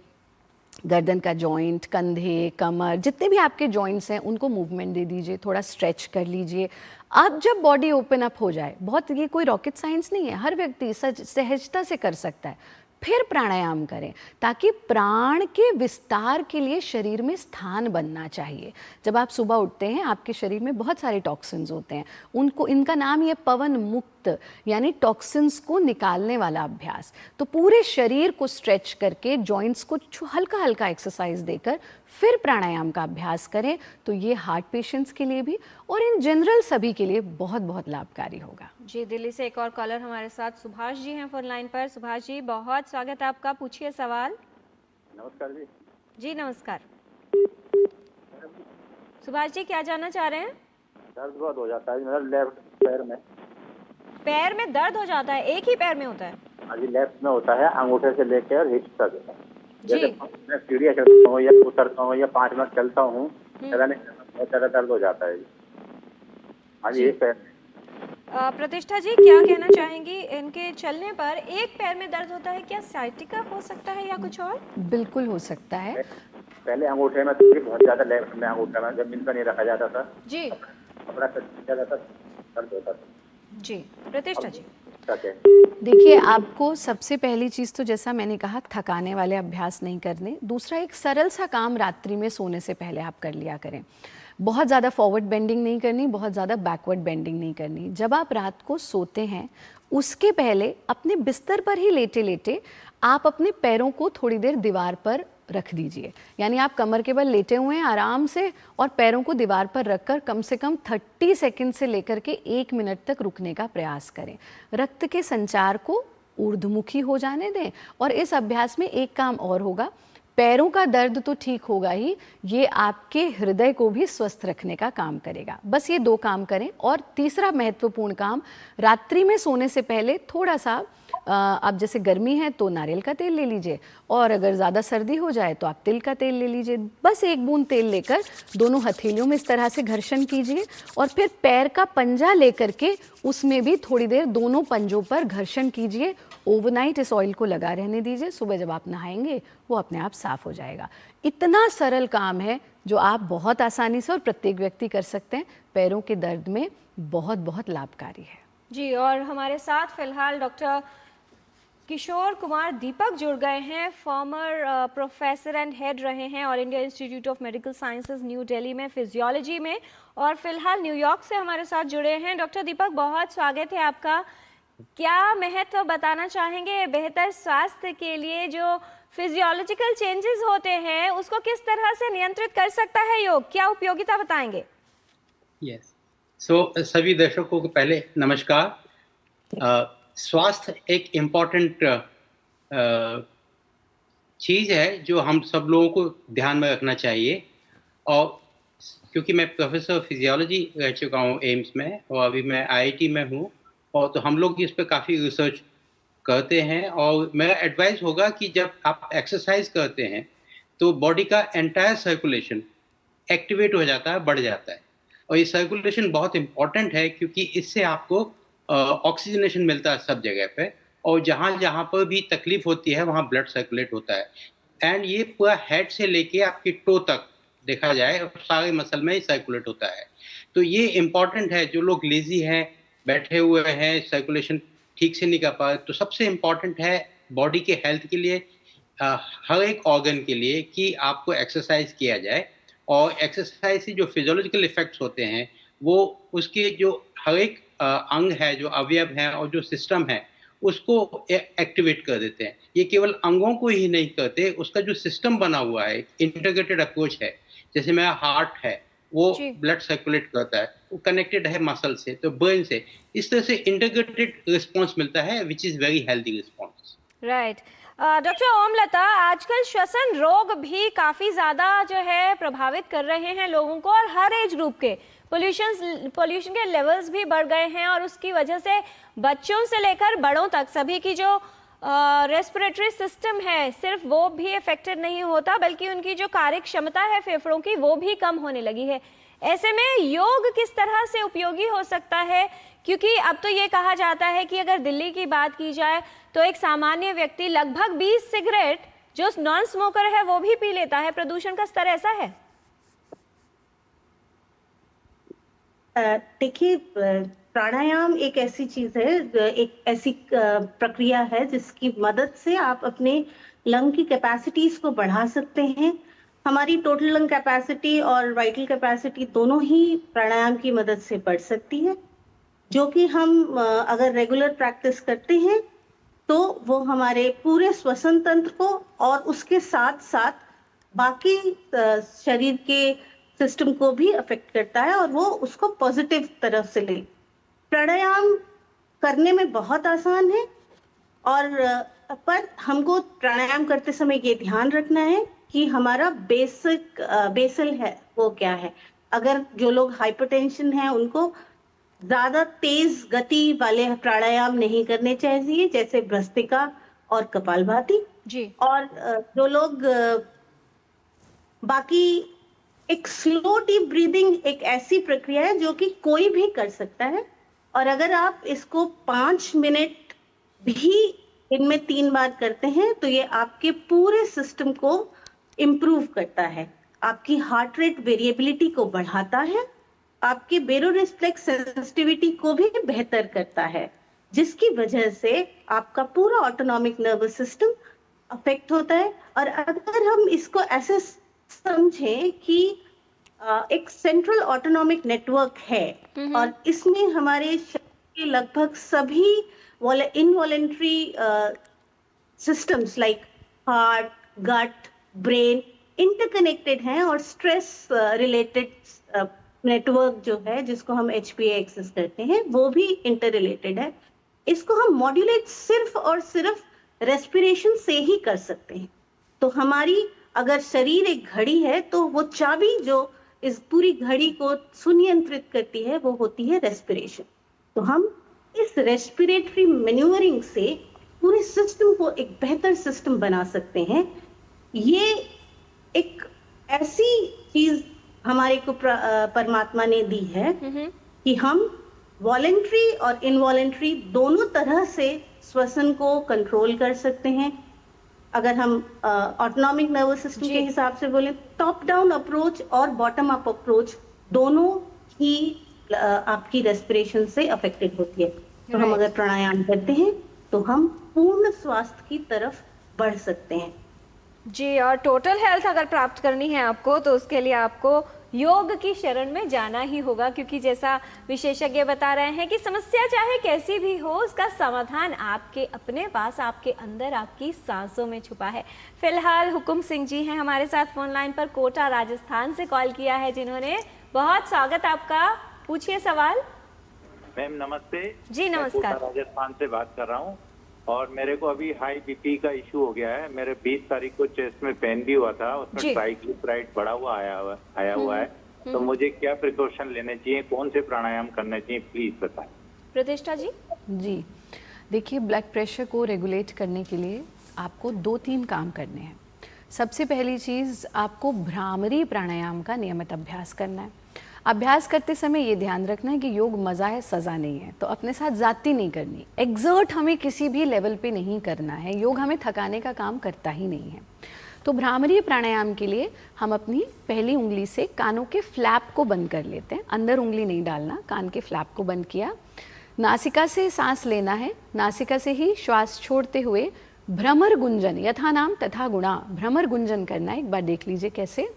गर्दन का जॉइंट, कंधे, कमर, जितने भी आपके जॉइंट्स हैं उनको मूवमेंट दे दीजिए, थोड़ा स्ट्रेच कर लीजिए। अब जब बॉडी ओपन अप हो जाए, बहुत ये कोई रॉकेट साइंस नहीं है, हर व्यक्ति सहजता से कर सकता है, फिर प्राणायाम करें, ताकि प्राण के विस्तार के लिए शरीर में स्थान बनना चाहिए। जब आप सुबह उठते हैं, आपके शरीर में बहुत सारे टॉक्सिन्स होते हैं, उनको, इनका नाम ये पवन मुक्त, यानी टॉक्सिन्स को निकालने वाला अभ्यास। तो पूरे शरीर को स्ट्रेच करके, जॉइंट्स को हल्का हल्का एक्सरसाइज देकर फिर प्राणायाम का अभ्यास करें, तो ये हार्ट पेशेंट्स के लिए भी और इन जनरल सभी के लिए बहुत बहुत लाभकारी होगा। जी, दिल्ली से एक और कॉलर हमारे साथ सुभाष जी हैं फोन लाइन पर। सुभाष जी, बहुत स्वागत है आपका, पूछिए सवाल। नमस्कार जी। जी नमस्कार। सुभाष जी, क्या जानना चाह रहे हैं? दर्द बहुत हो जाता है मेरा लेफ्ट पैर में। पैर में दर्द हो जाता है? एक ही पैर में होता है? हाँ जी, लेफ्ट में होता है, अंगूठे से लेकर हिप तक। जी। जैसे मैं सीढ़ियाँ चढ़ता हूँ या उतरता हूँ या 5 मिनट चलता हूँ, बहुत ज़्यादा दर्द हो जाता है। हाँ जी, एक पैर में। प्रतिष्ठा जी, क्या कहना चाहेंगी? इनके चलने पर एक पैर में दर्द होता है, क्या साइटिका हो सकता है या कुछ और? बिल्कुल हो सकता है। पहले अंगूठे में बहुत ज़्यादा, लेफ्ट में अंगूठे में जमीन पर नहीं रखा जाता था जी। कपड़ा ज्यादा दर्द होता था। जी प्रतिष्ठा जी, देखिए, आपको सबसे पहली चीज़ तो जैसा मैंने कहा, थकाने वाले अभ्यास नहीं करने। दूसरा, एक सरल सा काम रात्रि में सोने से पहले आप कर लिया करें। बहुत ज़्यादा फॉरवर्ड बेंडिंग नहीं करनी, बहुत ज़्यादा बैकवर्ड बेंडिंग नहीं करनी। जब आप रात को सोते हैं, उसके पहले अपने बिस्तर पर ही लेटे लेटे आप अपने पैरों को थोड़ी देर दीवार पर रख दीजिए। यानी आप कमर के बल लेटे हुए हैं आराम से, और पैरों को दीवार पर रखकर कम से कम 30 सेकंड से लेकर के 1 मिनट तक रुकने का प्रयास करें। रक्त के संचार को ऊर्ध्वमुखी हो जाने दें। और इस अभ्यास में एक काम और होगा, पैरों का दर्द तो ठीक होगा ही, ये आपके हृदय को भी स्वस्थ रखने का काम करेगा। बस ये 2 काम करें। और तीसरा महत्वपूर्ण काम, रात्रि में सोने से पहले थोड़ा सा आप, जैसे गर्मी है तो नारियल का तेल ले लीजिए, और अगर ज़्यादा सर्दी हो जाए तो आप तिल का तेल ले लीजिए। बस 1 बूंद तेल लेकर दोनों हथेलियों में इस तरह से घर्षण कीजिए, और फिर पैर का पंजा लेकर के उसमें भी थोड़ी देर दोनों पंजों पर घर्षण कीजिए। ओवरनाइट इस ऑयल को लगा रहने दीजिए, सुबह जब आप नहाएंगे वो अपने आप साफ हो जाएगा। इतना सरल काम है जो आप बहुत आसानी से और प्रत्येक व्यक्ति कर सकते हैं। पैरों के दर्द में बहुत बहुत लाभकारी है। जी, और हमारे साथ फिलहाल डॉक्टर किशोर कुमार दीपक जुड़ गए हैं, फॉर्मर प्रोफेसर एंड हेड रहे हैं all India institute of medical sciences new Delhi में फिजियोलॉजी में, और फिलहाल न्यूयॉर्क से हमारे साथ जुड़े हैं। डॉक्टर दीपक, बहुत स्वागत है आपका। क्या महत्व बताना चाहेंगे बेहतर स्वास्थ्य के लिए? जो फिजियोलॉजिकल चेंजेस होते हैं उसको किस तरह से नियंत्रित कर सकता है योग, क्या उपयोगिता बताएंगे? यस, सभी दर्शकों को पहले नमस्कार। स्वास्थ्य एक इम्पॉर्टेंट चीज़ है जो हम सब लोगों को ध्यान में रखना चाहिए। और क्योंकि मैं प्रोफेसर फिजियोलॉजी रह चुका हूँ एम्स में, और अभी मैं आईआईटी में हूँ, और तो हम लोग इस पर काफ़ी रिसर्च करते हैं। और मेरा एडवाइस होगा कि जब आप एक्सरसाइज करते हैं तो बॉडी का एंटायर सर्कुलेशन एक्टिवेट हो जाता है, बढ़ जाता है। और ये सर्कुलेशन बहुत इम्पॉर्टेंट है क्योंकि इससे आपको ऑक्सीजनेशन मिलता है सब जगह पे, और जहाँ जहाँ पर भी तकलीफ होती है वहाँ ब्लड सर्कुलेट होता है। एंड ये पूरा हेड से लेके आपकी टो तक देखा जाए और सारे मसल में ही सर्कुलेट होता है। तो ये इम्पॉर्टेंट है। जो लोग लेजी हैं, बैठे हुए हैं, सर्कुलेशन ठीक से नहीं कर पा रहे, तो सबसे इम्पॉर्टेंट है बॉडी के हेल्थ के लिए, हर एक ऑर्गन के लिए, कि आपको एक्सरसाइज किया जाए। और एक्सरसाइज से जो फिजियोलॉजिकल इफेक्ट्स होते हैं वो उसके जो हर एक अंग है, जो अवयव हैं और जो सिस्टम है, उसको एक्टिवेट कर देते हैं। ये केवल अंगों को ही नहीं करते, उसका जो सिस्टम बना हुआ है, इंटीग्रेटेड अप्रोच है। जैसे मेरा हार्ट है, वो ब्लड सर्कुलेट करता है, वो कनेक्टेड है मसल से, तो ब्रेन से। इस तरह से इंटीग्रेटेड रिस्पॉन्स मिलता है, which is very healthy response. Right. Doctor Omlata, आजकल श्वसन रोग भी काफ़ी ज़्यादा जो है प्रभावित कर रहे हैं लोगों को, और हर एज ग्रुप के पोल्यूशन के लेवल्स भी बढ़ गए हैं, और उसकी वजह से बच्चों से लेकर बड़ों तक सभी की जो रेस्पिरेटरी सिस्टम है, सिर्फ वो भी इफेक्टेड नहीं होता बल्कि उनकी जो कार्य क्षमता है फेफड़ों की वो भी कम होने लगी है। ऐसे में योग किस तरह से उपयोगी हो सकता है? क्योंकि अब तो ये कहा जाता है कि अगर दिल्ली की बात की जाए तो एक सामान्य व्यक्ति लगभग 20 सिगरेट जो नॉन स्मोकर है वो भी पी लेता है। प्रदूषण का स्तर ऐसा है। देखिए, प्राणायाम एक ऐसी चीज है, एक ऐसी प्रक्रिया है जिसकी मदद से आप अपने लंग की कैपेसिटीज को बढ़ा सकते हैं। हमारी टोटल लंग कैपेसिटी और वाइटल कैपेसिटी दोनों ही प्राणायाम की मदद से बढ़ सकती है, जो कि हम अगर रेगुलर प्रैक्टिस करते हैं तो वो हमारे पूरे श्वसन तंत्र को और उसके साथ साथ बाकी शरीर के सिस्टम को भी अफेक्ट करता है, और वो उसको पॉजिटिव तरफ से ले। प्राणायाम करने में बहुत आसान है, और पर हमको प्राणायाम करते समय ये ध्यान रखना है कि हमारा बेसल है वो क्या है। अगर जो लोग हाइपरटेंशन है उनको ज्यादा तेज गति वाले प्राणायाम नहीं करने चाहिए, जैसे भ्रस्त्रिका और कपालभाति जी। और जो लोग बाकी, एक स्लो डीप ब्रीदिंग एक ऐसी प्रक्रिया है जो कि कोई भी कर सकता है, और अगर आप इसको 5 मिनट भी इनमें 3 बार करते हैं तो ये आपके पूरे सिस्टम को इम्प्रूव करता है, आपकी हार्ट रेट वेरिएबिलिटी को बढ़ाता है, आपके बेरोरिफ्लेक्स सेंसिटिविटी को भी बेहतर करता है, जिसकी वजह से आपका पूरा ऑटोनॉमिक नर्वस सिस्टम अफेक्ट होता है। और अगर हम इसको ऐसे समझें कि एक सेंट्रल ऑटोनॉमिक नेटवर्क है, और इसमें हमारे शरीर के लगभग सभी इनवॉलेंट्री सिस्टम्स लाइक हार्ट, गट, ब्रेन इंटरकनेक्टेड हैं, और स्ट्रेस रिलेटेड नेटवर्क जो है जिसको हम HPA एक्सेस करते हैं वो भी इंटर रिलेटेड है। इसको हम मॉड्यूलेट सिर्फ और सिर्फ रेस्पिरेशन से ही कर सकते हैं। तो हमारी अगर शरीर एक घड़ी है तो वो चाबी जो इस पूरी घड़ी को सुनियंत्रित करती है वो होती है रेस्पिरेशन। तो हम इस रेस्पिरेटरी मैन्यूवरिंग से पूरे सिस्टम को एक बेहतर सिस्टम बना सकते हैं। ये एक ऐसी चीज हमारे को परमात्मा ने दी है कि हम वॉलेंट्री और इनवॉलेंट्री दोनों तरह से श्वसन को कंट्रोल कर सकते हैं। अगर हम ऑटोनॉमिक नर्वस सिस्टम के हिसाब से बोले, टॉप डाउन अप्रोच और बॉटम अप अप्रोच दोनों ही आपकी रेस्पिरेशन से अफेक्टेड होती है। तो हम अगर प्राणायाम करते हैं तो हम पूर्ण स्वास्थ्य की तरफ बढ़ सकते हैं। जी, और टोटल हेल्थ अगर प्राप्त करनी है आपको तो उसके लिए आपको योग की शरण में जाना ही होगा, क्योंकि जैसा विशेषज्ञ बता रहे हैं कि समस्या चाहे कैसी भी हो उसका समाधान आपके अपने पास, आपके अंदर, आपकी सांसों में छुपा है। फिलहाल हुकुम सिंह जी हैं हमारे साथ फोन लाइन पर, कोटा राजस्थान से कॉल किया है जिन्होंने। बहुत स्वागत आपका, पूछिए सवाल। मैम नमस्ते। जी नमस्कार। मैं राजस्थान से बात कर रहा हूँ और मेरे को अभी हाई बीपी का इशू हो गया है। मेरे 20 तारीख को चेस्ट में पेन भी हुआ था, उसमें ट्राइग्लिसराइड बढ़ा हुआ आया हुआ है। तो मुझे क्या प्रिकॉशन लेने चाहिए, कौन से प्राणायाम करने चाहिए, प्लीज बताएं। प्रतिष्ठा जी। जी देखिए, ब्लड प्रेशर को रेगुलेट करने के लिए आपको 2-3 काम करने हैं। सबसे पहली चीज़, आपको भ्रामरी प्राणायाम का नियमित अभ्यास करना है। अभ्यास करते समय ये ध्यान रखना है कि योग मज़ा है, सज़ा नहीं है, तो अपने साथ ज़्यादती नहीं करनी। एग्जर्ट हमें किसी भी लेवल पे नहीं करना है, योग हमें थकाने का काम करता ही नहीं है। तो भ्रामरी प्राणायाम के लिए हम अपनी पहली उंगली से कानों के फ्लैप को बंद कर लेते हैं, अंदर उंगली नहीं डालना, कान के फ्लैप को बंद किया, नासिका से सांस लेना है, नासिका से ही श्वास छोड़ते हुए भ्रमर गुंजन, यथा नाम तथा गुणा, भ्रमर गुंजन करना है। एक बार देख लीजिए कैसे।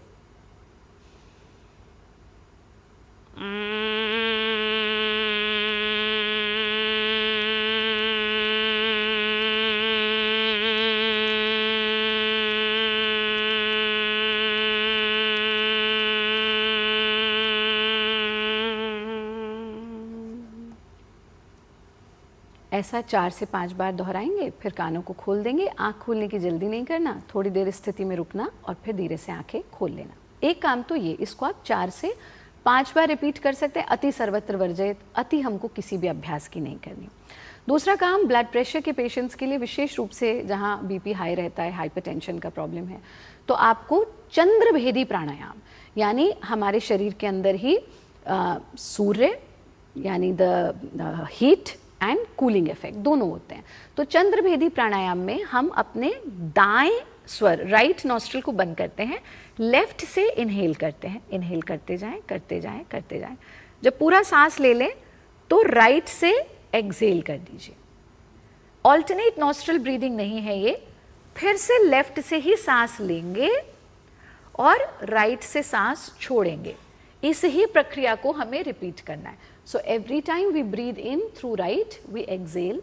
ऐसा 4 से 5 बार दोहराएंगे, फिर कानों को खोल देंगे। आँख खोलने की जल्दी नहीं करना, थोड़ी देर इस स्थिति में रुकना और फिर धीरे से आंखें खोल लेना। एक काम तो ये, इसको आप 4 से 5 बार रिपीट कर सकते हैं। अति सर्वत्र वर्जित, अति हमको किसी भी अभ्यास की नहीं करनी। दूसरा काम, ब्लड प्रेशर के पेशेंट्स के लिए विशेष रूप से जहाँ बीपी हाई रहता है, हाइपरटेंशन का प्रॉब्लम है, तो आपको चंद्रभेदी प्राणायाम, यानी हमारे शरीर के अंदर ही सूर्य यानी the heat and cooling effect दोनों होते हैं। तो चंद्रभेदी प्राणायाम में हम अपने दाएं स्वर, राइट नॉस्ट्रिल को बंद करते हैं, लेफ्ट से इनहेल करते हैं, इनहेल करते जाएं, करते जाएं, करते जाएं। जब पूरा सांस ले लें तो राइट से एक्सेल कर दीजिए। ऑल्टरनेट नॉस्ट्रिल ब्रीदिंग नहीं है ये, फिर से लेफ्ट से ही सांस लेंगे और राइट से सांस छोड़ेंगे। इस ही प्रक्रिया को हमें रिपीट करना है। So every time we breathe in through right, we exhale,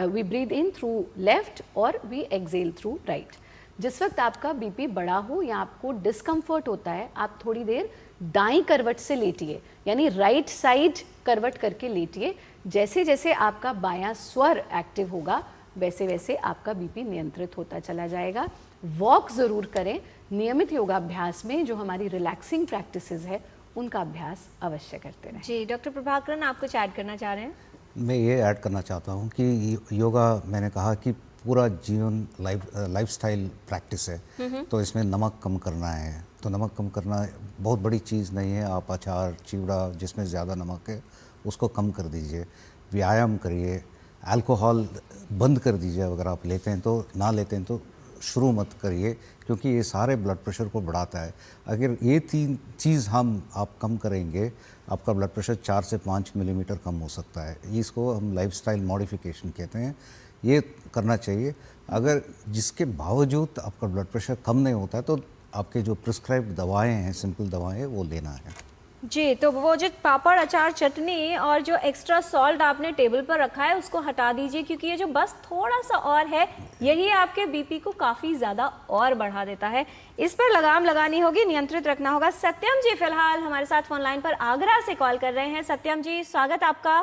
we breathe in through left or we exhale through right. जिस वक्त आपका बीपी बड़ा हो या आपको डिस्कम्फर्ट होता है, आप थोड़ी देर दाईं करवट से लेटिए, यानी राइट साइड करवट करके लेटिए। जैसे जैसे आपका बायां स्वर एक्टिव होगा वैसे वैसे आपका बीपी नियंत्रित होता चला जाएगा। वॉक ज़रूर करें। नियमित योगाभ्यास में जो हमारी रिलैक्सिंग प्रैक्टिसेस है उनका अभ्यास अवश्य करते रहें। जी डॉक्टर प्रभाकरन, आप कुछ ऐड करना चाह रहे हैं? मैं ये ऐड करना चाहता हूँ कि योगा, मैंने कहा कि पूरा जीवन लाइफस्टाइल प्रैक्टिस है, तो इसमें नमक कम करना है। तो नमक कम करना बहुत बड़ी चीज़ नहीं है। आप अचार, चिवड़ा जिसमें ज़्यादा नमक है उसको कम कर दीजिए, व्यायाम करिए, अल्कोहल बंद कर दीजिए, अगर आप लेते हैं तो, ना लेते हैं तो शुरू मत करिए, क्योंकि ये सारे ब्लड प्रेशर को बढ़ाता है। अगर ये 3 चीज़ आप कम करेंगे, आपका ब्लड प्रेशर 4 से 5 मिलीमीटर कम हो सकता है। इसको हम लाइफस्टाइल मॉडिफिकेशन कहते हैं। ये करना चाहिए। अगर जिसके बावजूद आपका ब्लड प्रेशर कम नहीं होता है तो आपके जो प्रिस्क्राइब्ड दवाएं हैं, सिंपल दवाएं, वो लेना है। जी, तो वो जो पापड़, अचार, चटनी और जो एक्स्ट्रा सॉल्ट आपने टेबल पर रखा है उसको हटा दीजिए, क्योंकि ये जो बस थोड़ा सा और है यही आपके बीपी को काफ़ी ज़्यादा और बढ़ा देता है। इस पर लगाम लगानी होगी, नियंत्रित रखना होगा। सत्यम जी फिलहाल हमारे साथ फोन लाइन पर आगरा से कॉल कर रहे हैं। सत्यम जी, स्वागत आपका।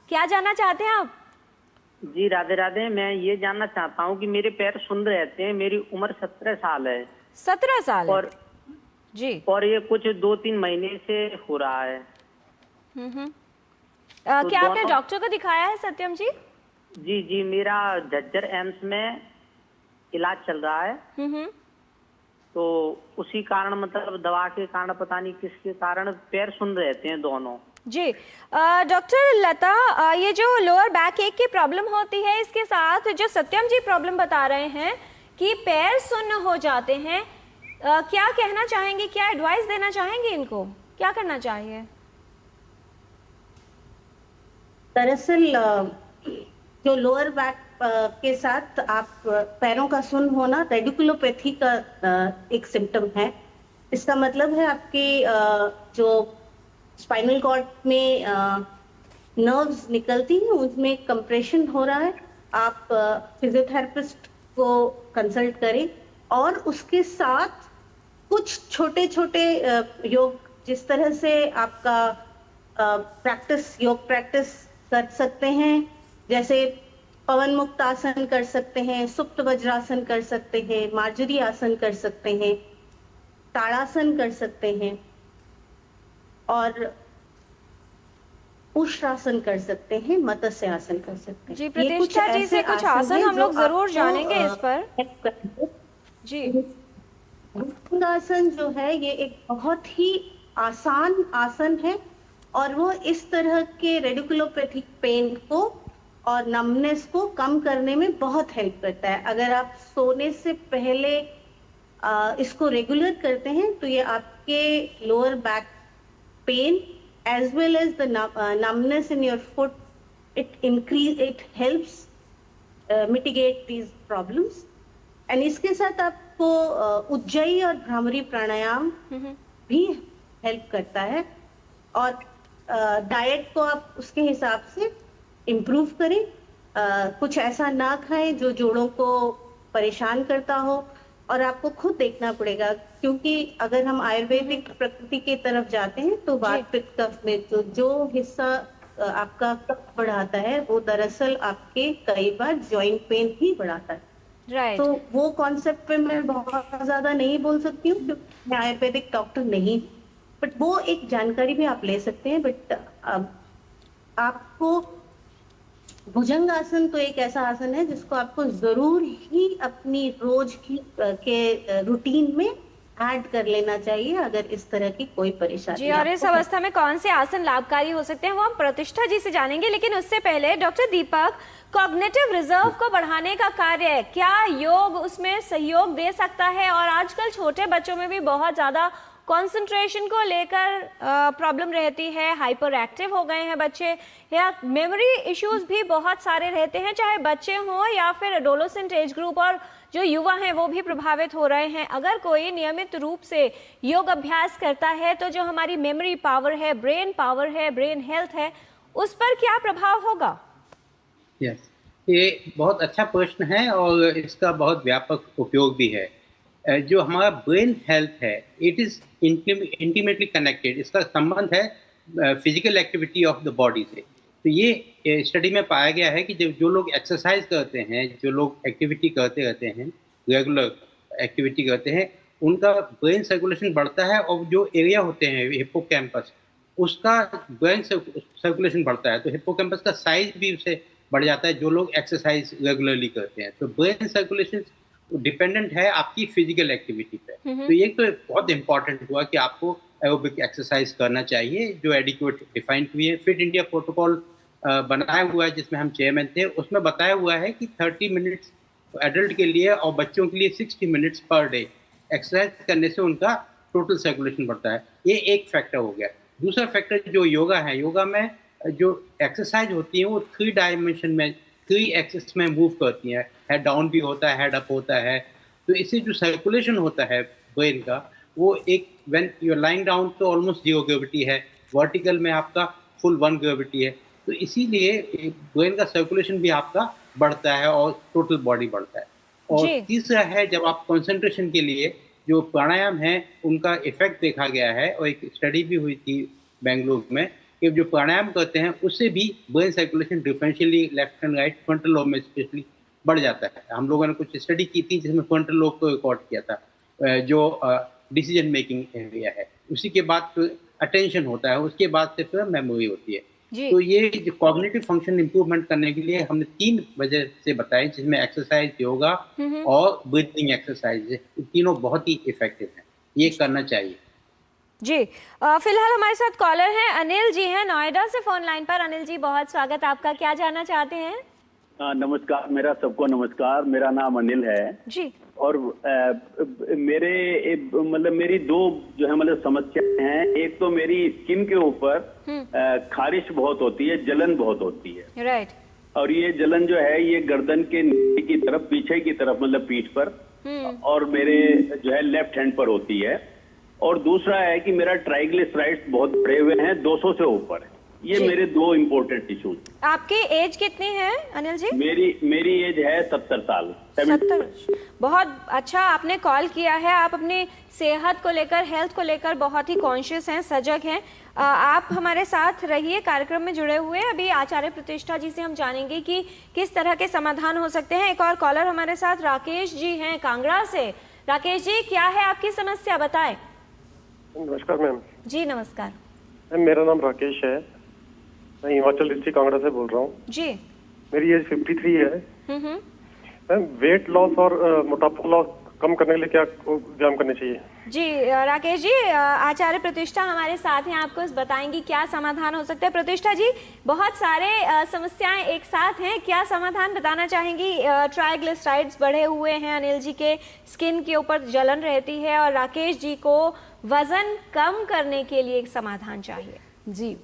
क्या जानना चाहते हैं आप? जी राधे राधे। मैं ये जानना चाहता हूँ कि मेरे पैर सुंद रहते हैं। मेरी उम्र 17 साल है। 17 साल और जी, और ये कुछ 2-3 महीने से हो रहा है। तो क्या आपने डॉक्टर को दिखाया है सत्यम जी? जी जी, मेरा झज्जर एम्स में इलाज चल रहा है। तो उसी कारण, मतलब दवा के कारण, पता नहीं किसके कारण पैर सुन रहते हैं दोनों। जी डॉक्टर लता, ये जो लोअर बैक एक की प्रॉब्लम होती है, इसके साथ जो सत्यम जी प्रॉब्लम बता रहे हैं कि पैर सुन्न हो जाते हैं, क्या कहना चाहेंगे, क्या एडवाइस देना चाहेंगे, इनको क्या करना चाहिए? दरअसल जो लोअर बैक के साथ आप पैरों का सुन्न होना रेडिकुलोपैथी का एक सिम्टम है। इसका मतलब है आपके जो स्पाइनल कॉर्ड में नर्व्स निकलती हैं उसमें कंप्रेशन हो रहा है। आप फिजियोथेरेपिस्ट को कंसल्ट करें और उसके साथ कुछ छोटे छोटे योग, जिस तरह से आपका योग प्रैक्टिस कर सकते हैं, जैसे पवन मुक्त आसन कर सकते हैं, सुप्त वज्रासन कर सकते हैं, मार्जरी आसन कर सकते हैं, ताड़ासन कर सकते हैं और उष्ट्रासन कर सकते हैं, मत्स्य आसन कर सकते हैं। जी प्रतिष्ठा जी से कुछ आसन हम लोग जरूर जानेंगे इस पर। जी भुजंगासन जो है ये एक बहुत ही आसान आसन है और वो इस तरह के रेडिकुलोपैथिक पेन को और नमनेस को कम करने में बहुत हेल्प करता है। अगर आप सोने से पहले इसको रेगुलर करते हैं तो ये आपके lower back pain as well as the numbness in your foot, it helps mitigate these problems. And इसके साथ आपको उज्जयी और भ्रामरी प्राणायाम भी हेल्प करता है और डाइट को आप उसके हिसाब से इम्प्रूव करें। कुछ ऐसा ना खाएं जो जोड़ों को परेशान करता हो और आपको खुद देखना पड़ेगा, क्योंकि अगर हम आयुर्वेदिक प्रकृति की तरफ जाते हैं तो वात पित्त कफ में तो जो हिस्सा आपका कफ बढ़ाता है वो दरअसल आपके कई बार जॉइंट पेन ही बढ़ाता है। राइट। तो वो कॉन्सेप्ट पे मैं बहुत ज्यादा नहीं बोल सकती हूँ क्योंकि मैं आयुर्वेदिक डॉक्टर नहीं, बट वो एक जानकारी भी आप ले सकते हैं। बट आपको भुजंग आसन तो एक ऐसा आसन है जिसको आपको जरूर ही अपनी रोज की के रूटीन में ऐड कर लेना चाहिए अगर इस तरह की कोई परेशानी। जी, और इस अवस्था में कौन से आसन लाभकारी हो सकते हैं वो हम प्रतिष्ठा जी से जानेंगे, लेकिन उससे पहले डॉक्टर दीपक, कॉग्निटिव रिजर्व को बढ़ाने का कार्य, क्या योग उसमें सहयोग दे सकता है? और आजकल छोटे बच्चों में भी बहुत ज्यादा कंसंट्रेशन को लेकर प्रॉब्लम रहती है, हाइपर एक्टिव हो गए हैं बच्चे, या मेमोरी इश्यूज भी बहुत सारे रहते हैं, चाहे बच्चे हों या फिर एडोलेसेंट एज ग्रुप, और जो युवा हैं वो भी प्रभावित हो रहे हैं। अगर कोई नियमित रूप से योग अभ्यास करता है तो जो हमारी मेमोरी पावर है, ब्रेन पावर है, ब्रेन हेल्थ है, उस पर क्या प्रभाव होगा? यस, ये बहुत अच्छा प्रश्न है और इसका बहुत व्यापक उपयोग भी है। जो हमारा ब्रेन हेल्थ है, इट इज़ इंटीमेटली कनेक्टेड, इसका संबंध है physical activity of the body से। तो ये स्टडी में पाया गया है कि जो लोग एक्सरसाइज करते हैं, जो लोग एक्टिविटी करते रहते हैं, रेगुलर एक्टिविटी करते हैं, उनका ब्रेन सर्कुलेशन बढ़ता है और जो एरिया होते हैं हिप्पोकैम्पस, उसका ब्रेन सर्कुलेशन बढ़ता है, तो हिप्पोकैम्पस का साइज भी उससे बढ़ जाता है जो लोग एक्सरसाइज रेगुलरली करते हैं। तो ब्रेन सर्कुलेशन डिपेंडेंट है आपकी फिजिकल एक्टिविटी पे। तो ये तो बहुत इंपॉर्टेंट हुआ कि आपको एरोबिक एक्सरसाइज करना चाहिए जो एडिक्वेट डिफाइंड हुई है। फिट इंडिया प्रोटोकॉल बनाया हुआ है जिसमें हम चेयरमैन थे, उसमें बताया हुआ है कि 30 मिनट्स एडल्ट के लिए और बच्चों के लिए 60 मिनट्स पर डे एक्सरसाइज करने से उनका टोटल सर्कुलेशन बढ़ता है। ये एक फैक्टर हो गया। दूसरा फैक्टर जो योगा है, योगा में जो एक्सरसाइज होती है वो 3 डायमेंशन में, 3 एक्सिस में मूव करती हैं। हेड डाउन भी होता है, हेड अप होता है। तो इससे जो सर्कुलेशन होता है ब्रेन का, वो एक when you are lying down तो ऑलमोस्ट 0 ग्रेविटी है, वर्टिकल में आपका फुल 1 ग्रेविटी है। तो इसीलिए ब्रेन का सर्कुलेशन भी आपका बढ़ता है और टोटल बॉडी बढ़ता है। और तीसरा है, जब आप कंसंट्रेशन के लिए जो प्राणायाम है उनका इफेक्ट देखा गया है, और एक स्टडी भी हुई थी बेंगलुरु में कि जो प्राणायाम करते हैं उससे भी brain circulation differentially left and right frontal lobe में स्पेशली बढ़ जाता है। हम लोगों ने कुछ स्टडी की थी जिसमें फ्रंटल लोब को रिकॉर्ड किया था, जो डिसीजन मेकिंग एरिया है। उसी के बाद फिर अटेंशन होता है, उसके बाद से फिर मेमोरी होती है। तो ये जो कॉग्निटिव फंक्शन इंप्रूवमेंट करने के लिए हमने 3 वजह से बताए, जिसमें एक्सरसाइज, योगा और ब्रीथिंग एक्सरसाइज, तीनों बहुत ही इफेक्टिव हैं, ये करना चाहिए। जी, फिलहाल हमारे साथ कॉलर हैं, अनिल जी हैं नोएडा से फोन लाइन पर। अनिल जी, बहुत स्वागत आपका, क्या जानना चाहते हैं? नमस्कार, मेरा सबको नमस्कार। मेरा नाम अनिल है जी। और मेरी 2 जो है समस्याएं हैं। एक तो मेरी स्किन के ऊपर खारिश बहुत होती है, जलन बहुत होती है। राइट। और ये जलन जो है ये गर्दन के नीचे की तरफ, पीछे की तरफ, मतलब पीठ पर और मेरे जो है लेफ्ट हैंड पर होती है। और दूसरा है कि मेरा ट्राइग्लिसराइड्स बहुत बढ़े हुए हैं, 200 से ऊपर है। ये मेरे 2 इम्पोर्टेंट इश्यूज। आपकी एज कितनी है अनिल जी? मेरी एज है 70 साल। 70। बहुत अच्छा आपने कॉल किया है। आप अपनी सेहत को लेकर, हेल्थ को लेकर बहुत ही कॉन्शियस हैं, सजग हैं। आप हमारे साथ रहिए, कार्यक्रम में जुड़े हुए। अभी आचार्य प्रतिष्ठा जी से हम जानेंगे कि किस तरह के समाधान हो सकते हैं। एक और कॉलर हमारे साथ राकेश जी हैं कांगड़ा से। राकेश जी, क्या है आपकी समस्या, बताएं। नमस्कार मैम। जी नमस्कार मैम, मेरा नाम राकेश है, मैं हिमाचल डिस्ट्रिक्ट कांगड़ा से बोल रहा हूँ जी। मेरी एज 53 है। मैम, वेट लॉस और मोटापा लॉस कम करने के लिए क्या व्यायाम करने चाहिए? जी राकेश जी, आचार्य प्रतिष्ठा हमारे साथ हैं, आपको बताएंगी क्या समाधान हो सकता है। प्रतिष्ठा जी, बहुत सारे समस्याएं एक साथ हैं, क्या समाधान बताना चाहेंगी? ट्राइग्लिसराइड्स बढ़े हुए हैं, अनिल जी के स्किन के ऊपर जलन रहती है, और राकेश जी को वजन कम करने के लिए एक समाधान चाहिए। जी,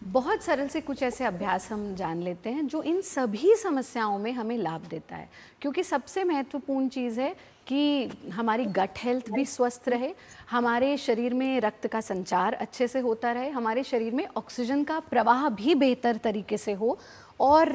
बहुत सरल से कुछ ऐसे अभ्यास हम जान लेते हैं जो इन सभी समस्याओं में हमें लाभ देता है, क्योंकि सबसे महत्वपूर्ण चीज़ है कि हमारी गट हेल्थ भी स्वस्थ रहे, हमारे शरीर में रक्त का संचार अच्छे से होता रहे, हमारे शरीर में ऑक्सीजन का प्रवाह भी बेहतर तरीके से हो, और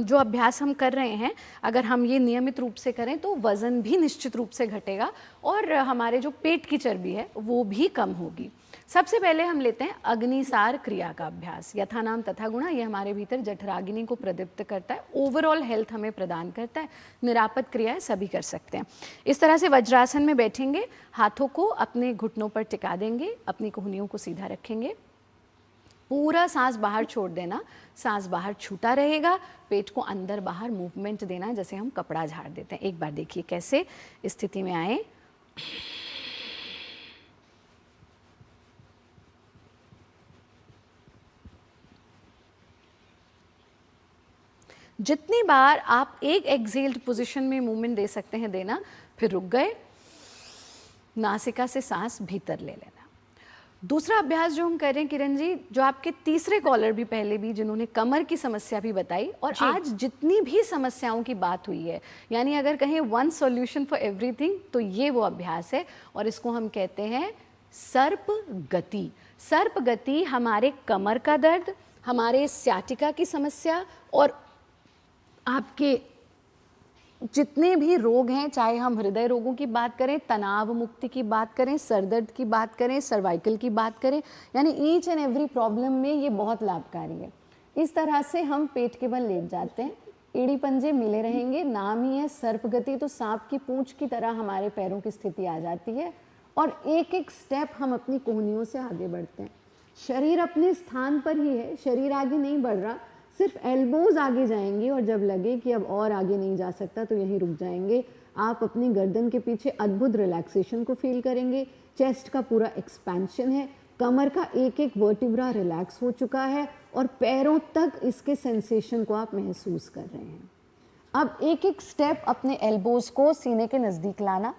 जो अभ्यास हम कर रहे हैं अगर हम ये नियमित रूप से करें तो वज़न भी निश्चित रूप से घटेगा और हमारे जो पेट की चर्बी है वो भी कम होगी। सबसे पहले हम लेते हैं अग्निसार क्रिया का अभ्यास। यथा नाम तथा गुणा, ये हमारे भीतर जठराग्नि को प्रदीप्त करता है, ओवरऑल हेल्थ हमें प्रदान करता है। निरापद क्रियाएं सभी कर सकते हैं। इस तरह से वज्रासन में बैठेंगे, हाथों को अपने घुटनों पर टिका देंगे, अपनी कोहनियों को सीधा रखेंगे, पूरा सांस बाहर छोड़ देना, सांस बाहर छूटा रहेगा, पेट को अंदर बाहर मूवमेंट देना जैसे हम कपड़ा झाड़ देते हैं। एक बार देखिए कैसे स्थिति में आए। जितनी बार आप एक एक्सेल्ड पोजीशन में मूवमेंट दे सकते हैं देना, फिर रुक गए, नासिका से सांस भीतर ले लेना। दूसरा अभ्यास जो हम कर रहे हैं किरण जी, जो आपके तीसरे कॉलर भी पहले भी जिन्होंने कमर की समस्या भी बताई, और आज जितनी भी समस्याओं की बात हुई है, यानी अगर कहें वन सॉल्यूशन फॉर एवरीथिंग, तो ये वो अभ्यास है और इसको हम कहते हैं सर्प गति। सर्प गति हमारे कमर का दर्द, हमारे सियाटिका की समस्या और आपके जितने भी रोग हैं, चाहे हम हृदय रोगों की बात करें, तनाव मुक्ति की बात करें, सरदर्द की बात करें, सर्वाइकल की बात करें, यानी ईच एंड एवरी प्रॉब्लम में ये बहुत लाभकारी है। इस तरह से हम पेट के बल लेट जाते हैं, एड़ी पंजे मिले रहेंगे, नाम ही है सर्पगति, तो सांप की पूंछ की तरह हमारे पैरों की स्थिति आ जाती है और एक एक स्टेप हम अपनी कोहनियों से आगे बढ़ते हैं। शरीर अपने स्थान पर ही है, शरीर आगे नहीं बढ़ रहा, सिर्फ एल्बोज आगे जाएंगे और जब लगे कि अब और आगे नहीं जा सकता तो यहीं रुक जाएंगे। आप अपनी गर्दन के पीछे अद्भुत रिलैक्सेशन को फील करेंगे, चेस्ट का पूरा एक्सपेंशन है, कमर का एक एक वर्टिब्रा रिलैक्स हो चुका है और पैरों तक इसके सेंसेशन को आप महसूस कर रहे हैं। अब एक एक स्टेप अपने एल्बोज को सीने के नज़दीक लाना,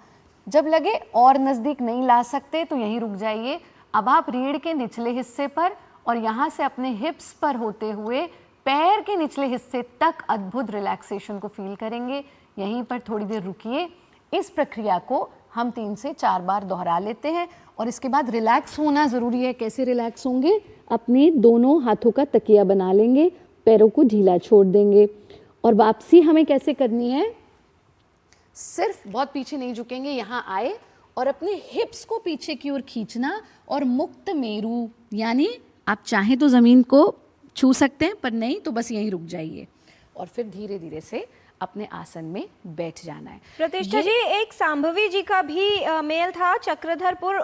जब लगे और नज़दीक नहीं ला सकते तो यहीं रुक जाइए। अब आप रीढ़ के निचले हिस्से पर और यहाँ से अपने हिप्स पर होते हुए पैर के निचले हिस्से तक अद्भुत रिलैक्सेशन को फील करेंगे। यहीं पर थोड़ी देर रुकिए। इस प्रक्रिया को हम 3 से 4 बार दोहरा लेते हैं और इसके बाद रिलैक्स होना ज़रूरी है। कैसे रिलैक्स होंगे? अपने दोनों हाथों का तकिया बना लेंगे, पैरों को ढीला छोड़ देंगे और वापसी हमें कैसे करनी है? सिर्फ बहुत पीछे नहीं झुकेंगे, यहाँ आए और अपने हिप्स को पीछे की ओर खींचना और मुक्त मेरू, यानी आप चाहें तो ज़मीन को छू सकते हैं पर नहीं तो बस यहीं रुक जाइए और फिर धीरे धीरे से अपने आसन में बैठ जाना है। प्रतिष्ठा जी, एक सांभवी जी का भी मेल था चक्रधरपुर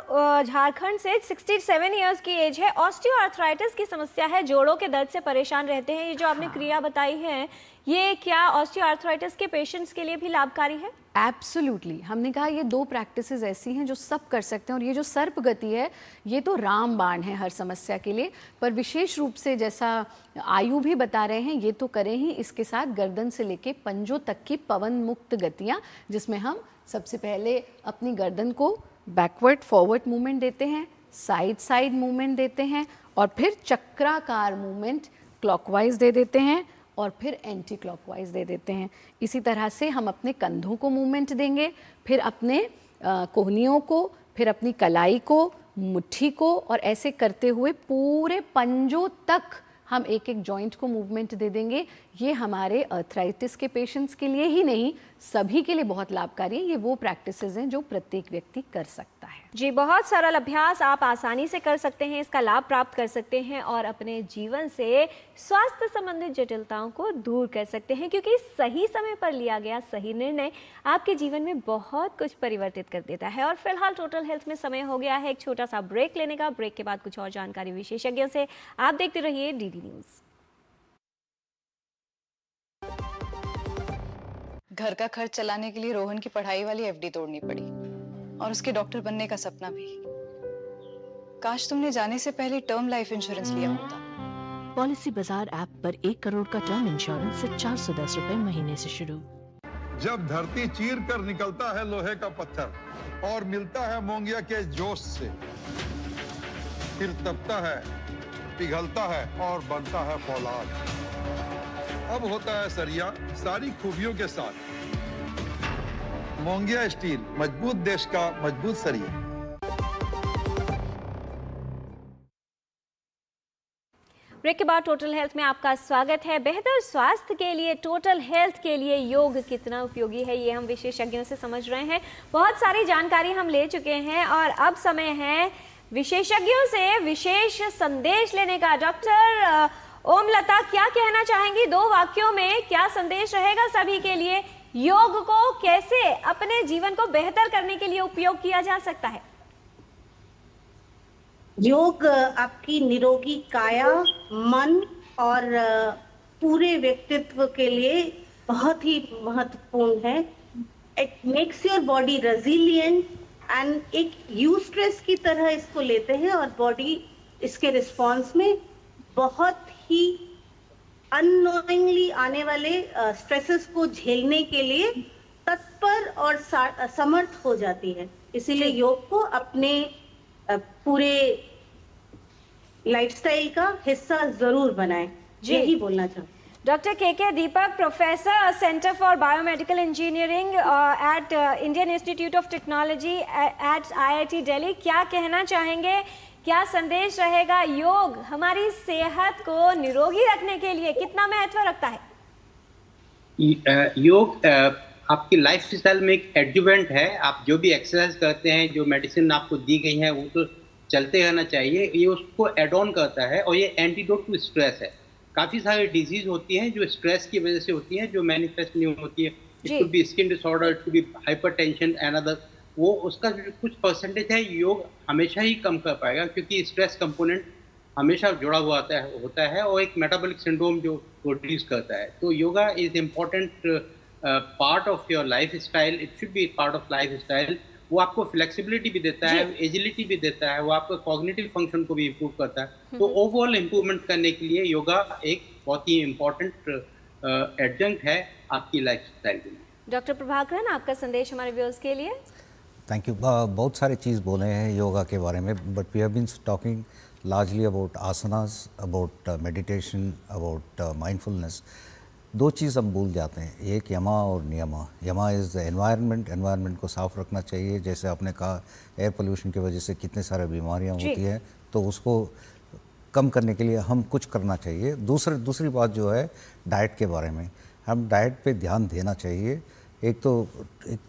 झारखंड से, 67 इयर्स की एज है, ऑस्टियोआर्थराइटिस की समस्या है, जोड़ों के दर्द से परेशान रहते हैं। ये जो आपने क्रिया बताई है, ये क्या ऑस्टियोआर्थराइटिस के पेशेंट्स के लिए भी लाभकारी है? एब्सोल्युटली। हमने कहा ये 2 प्रैक्टिसेस ऐसी हैं जो सब कर सकते हैं और ये जो सर्प गति है ये तो रामबाण है हर समस्या के लिए, पर विशेष रूप से जैसा आयु भी बता रहे हैं ये तो करें ही, इसके साथ गर्दन से लेके पंजों तक की पवन मुक्त गतियाँ, जिसमें हम सबसे पहले अपनी गर्दन को बैकवर्ड फॉरवर्ड मूवमेंट देते हैं, साइड साइड मूवमेंट देते हैं और फिर चक्राकार मूवमेंट क्लॉकवाइज दे देते हैं और फिर एंटी क्लॉकवाइज दे देते हैं। इसी तरह से हम अपने कंधों को मूवमेंट देंगे, फिर अपने कोहनियों को, फिर अपनी कलाई को, मुट्ठी को, और ऐसे करते हुए पूरे पंजों तक हम एक एक जॉइंट को मूवमेंट दे देंगे। ये हमारे अर्थराइटिस के पेशेंट्स के लिए ही नहीं, सभी के लिए बहुत लाभकारी है। ये वो प्रैक्टिसेस हैं जो प्रत्येक व्यक्ति कर सकता है। जी, बहुत सरल अभ्यास आप आसानी से कर सकते हैं, इसका लाभ प्राप्त कर सकते हैं और अपने जीवन से स्वास्थ्य संबंधित जटिलताओं को दूर कर सकते हैं, क्योंकि सही समय पर लिया गया सही निर्णय आपके जीवन में बहुत कुछ परिवर्तित कर देता है। और फिलहाल टोटल हेल्थ में समय हो गया है एक छोटा सा ब्रेक लेने का। ब्रेक के बाद कुछ और जानकारी विशेषज्ञों से। आप देखते रहिए डीडी न्यूज़। घर का खर्च चलाने के लिए रोहन की पढ़ाई वाली एफडी तोड़नी पड़ी और उसके डॉक्टर बनने का सपना भी। काश तुमने जाने से पहले टर्म लाइफ इंश्योरेंस लिया होता। पॉलिसी बाजार ऐप पर 1 करोड़ का टर्म इंश्योरेंस से 410 रुपए महीने से शुरू। जब धरती चीर कर निकलता है लोहे का पत्थर और मिलता है मोंगिया के जोश से, फिर तपता है, पिघलता है और बनता है फौलाद। अब होता है सरिया सारी खूबियों के साथ। मोंगिया स्टील, मजबूत देश का मजबूत सरिया। ब्रेक के बाद टोटल हेल्थ में आपका स्वागत है। बेहतर स्वास्थ्य के लिए, टोटल हेल्थ के लिए योग कितना उपयोगी है, ये हम विशेषज्ञों से समझ रहे हैं। बहुत सारी जानकारी हम ले चुके हैं और अब समय है विशेषज्ञों से विशेष संदेश लेने का। डॉक्टर ओमलता, क्या कहना चाहेंगी 2 वाक्यों में, क्या संदेश रहेगा सभी के लिए? योग को कैसे अपने जीवन को बेहतर करने के लिए उपयोग किया जा सकता है? योग आपकी निरोगी काया, मन और पूरे व्यक्तित्व के लिए बहुत ही महत्वपूर्ण है। It makes your body resilient and एक यूस्ट्रेस की तरह इसको लेते हैं और बॉडी इसके रिस्पॉन्स में बहुत ही अननोइंगली आने वाले स्ट्रेसेस को झेलने के लिए तत्पर और समर्थ हो जाती है। इसीलिए योग को अपने पूरे लाइफस्टाइल का हिस्सा जरूर बनाएं, यही बोलना चाहूँ। Doctor K Deepak, professor centre for biomedical engineering at Indian institute of technology at IIT Delhi, क्या कहना चाहेंगे? क्या संदेश रहेगा? योग हमारी सेहत को निरोगी रखने के लिए कितना महत्व रखता है? योग आपकी लाइफस्टाइल में एक एडजुवेंट है। आप जो भी एक्सरसाइज करते हैं, जो मेडिसिन आपको दी गई है, वो तो चलते रहना चाहिए। ये उसको एड ऑन करता है और ये एंटीडोट टू स्ट्रेस है। काफ़ी सारी डिजीज होती हैं जो स्ट्रेस की वजह से होती हैं, जो मैनिफेस्ट नहीं होती है। It could be skin disorder, it could be hypertension and other. वो उसका जो कुछ परसेंटेज है योग हमेशा ही कम कर पाएगा, क्योंकि स्ट्रेस कंपोनेंट हमेशा जुड़ा हुआ होता है और एक मेटाबॉलिक सिंड्रोम जो प्रोड्यूस करता है। तो yoga is important part of your life style. It should be part of life style. वो आपको फ्लेक्सिबिलिटी भी देता है, एजिलिटी भी देता है, वो आपको कॉग्निटिव फंक्शन को भी इम्प्रूव करता है। तो ओवरऑल इम्प्रूवमेंट करने के लिए योगा एक बहुत ही इम्पोर्टेंट एडजंक्ट है आपकी लाइफ स्टाइल में। डॉक्टर प्रभाकरन, आपका संदेश हमारे व्यूअर्स के लिए? Thank you. बहुत सारी चीज़ बोले हैं योगा के बारे में, but we have been talking largely about asanas, about meditation, about mindfulness. 2 चीज़ हम भूल जाते हैं, एक यमा और नियमा। यमा इज़ द एनवायरनमेंट। एनवायरनमेंट को साफ़ रखना चाहिए। जैसे आपने कहा एयर पोल्यूशन की वजह से कितने सारे बीमारियां होती हैं, तो उसको कम करने के लिए हम कुछ करना चाहिए। दूसरी बात जो है डाइट के बारे में, हम डाइट पे ध्यान देना चाहिए। एक तो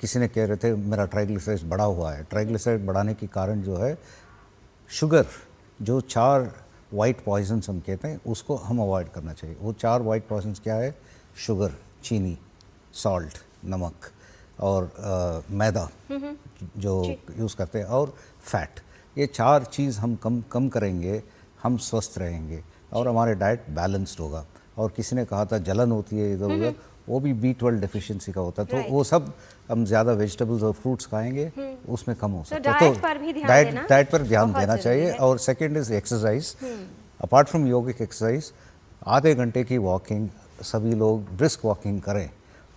किसी ने कह रहे थे मेरा ट्राइग्लिसराइड्स बढ़ा हुआ है। ट्राइग्लिसराइड बढ़ाने के कारण जो है शुगर, जो 4 वाइट पॉइजन्स हम कहते हैं, उसको हम अवॉइड करना चाहिए। वो 4 वाइट पॉइजन्स क्या है? शुगर, चीनी, सॉल्ट, नमक और मैदा जो यूज़ करते हैं, और फैट। ये 4 चीज़ हम कम करेंगे, हम स्वस्थ रहेंगे और हमारे डाइट बैलेंस्ड होगा। और किसी ने कहा था जलन होती है इधर उधर, वो भी B12 डेफिशिएंसी का होता है। तो वो सब हम ज़्यादा वेजिटेबल्स और फ्रूट्स खाएंगे, उसमें कम हो सकता है। तो डाइट पर ध्यान देना चाहिए। और second is exercise. Apart from yogic exercise, आधे घंटे की वॉकिंग सभी लोग ब्रिस्क वॉकिंग करें,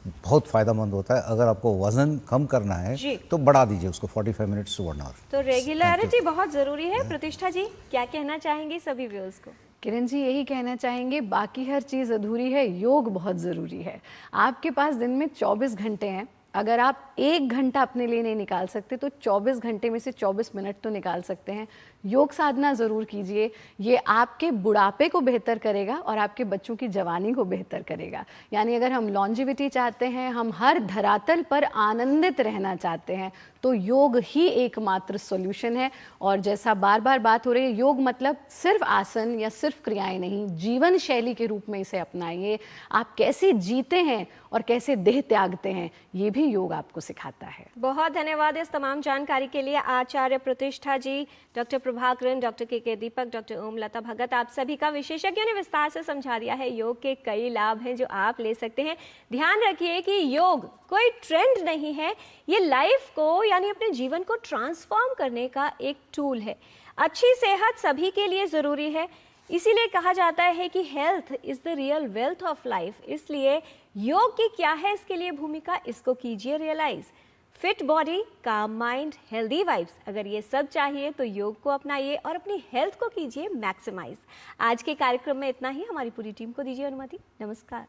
बहुत फ़ायदेमंद होता है। अगर आपको वजन कम करना है तो बढ़ा दीजिए उसको 45 मिनट्स to 1 hour। तो रेगुलरिटी बहुत ज़रूरी है। प्रतिष्ठा जी, क्या कहना चाहेंगी सभी व्यूअर्स को? किरण जी यही कहना चाहेंगे, बाकी हर चीज़ अधूरी है, योग बहुत ज़रूरी है। आपके पास दिन में 24 घंटे हैं, अगर आप 1 घंटा अपने लिए नहीं निकाल सकते तो 24 घंटे में से 24 मिनट तो निकाल सकते हैं। योग साधना ज़रूर कीजिए, ये आपके बुढ़ापे को बेहतर करेगा और आपके बच्चों की जवानी को बेहतर करेगा। यानी अगर हम लॉन्जिविटी चाहते हैं, हम हर धरातल पर आनंदित रहना चाहते हैं, तो योग ही एकमात्र सॉल्यूशन है। और जैसा बार बार बात हो रही है, योग मतलब सिर्फ आसन या सिर्फ क्रियाएं नहीं, जीवन शैली के रूप में इसे अपनाइए। आप कैसे जीते हैं और कैसे देह त्यागते हैं, ये भी योग आपको सिखाता है। बहुत धन्यवाद इस तमाम जानकारी के लिए आचार्य प्रतिष्ठा जी, डॉक्टर प्रभाकरन, डॉक्टर के दीपक, डॉक्टर ओमलता भगत। आप सभी का विशेषज्ञों ने विस्तार से समझा दिया है। योग के कई लाभ हैं जो आप ले सकते हैं। ध्यान रखिए कि योग कोई ट्रेंड नहीं है, ये लाइफ को यानी अपने जीवन को ट्रांसफॉर्म करने का एक टूल है। अच्छी सेहत सभी के लिए ज़रूरी है, इसीलिए कहा जाता है कि health is the real wealth of life. इसलिए योग की क्या है इसके लिए भूमिका, इसको कीजिए realise. Fit body, calm mind, healthy vibes, अगर ये सब चाहिए तो योग को अपनाइए और अपनी हेल्थ को कीजिए मैक्सिमाइज। आज के कार्यक्रम में इतना ही। हमारी पूरी टीम को दीजिए अनुमति। नमस्कार।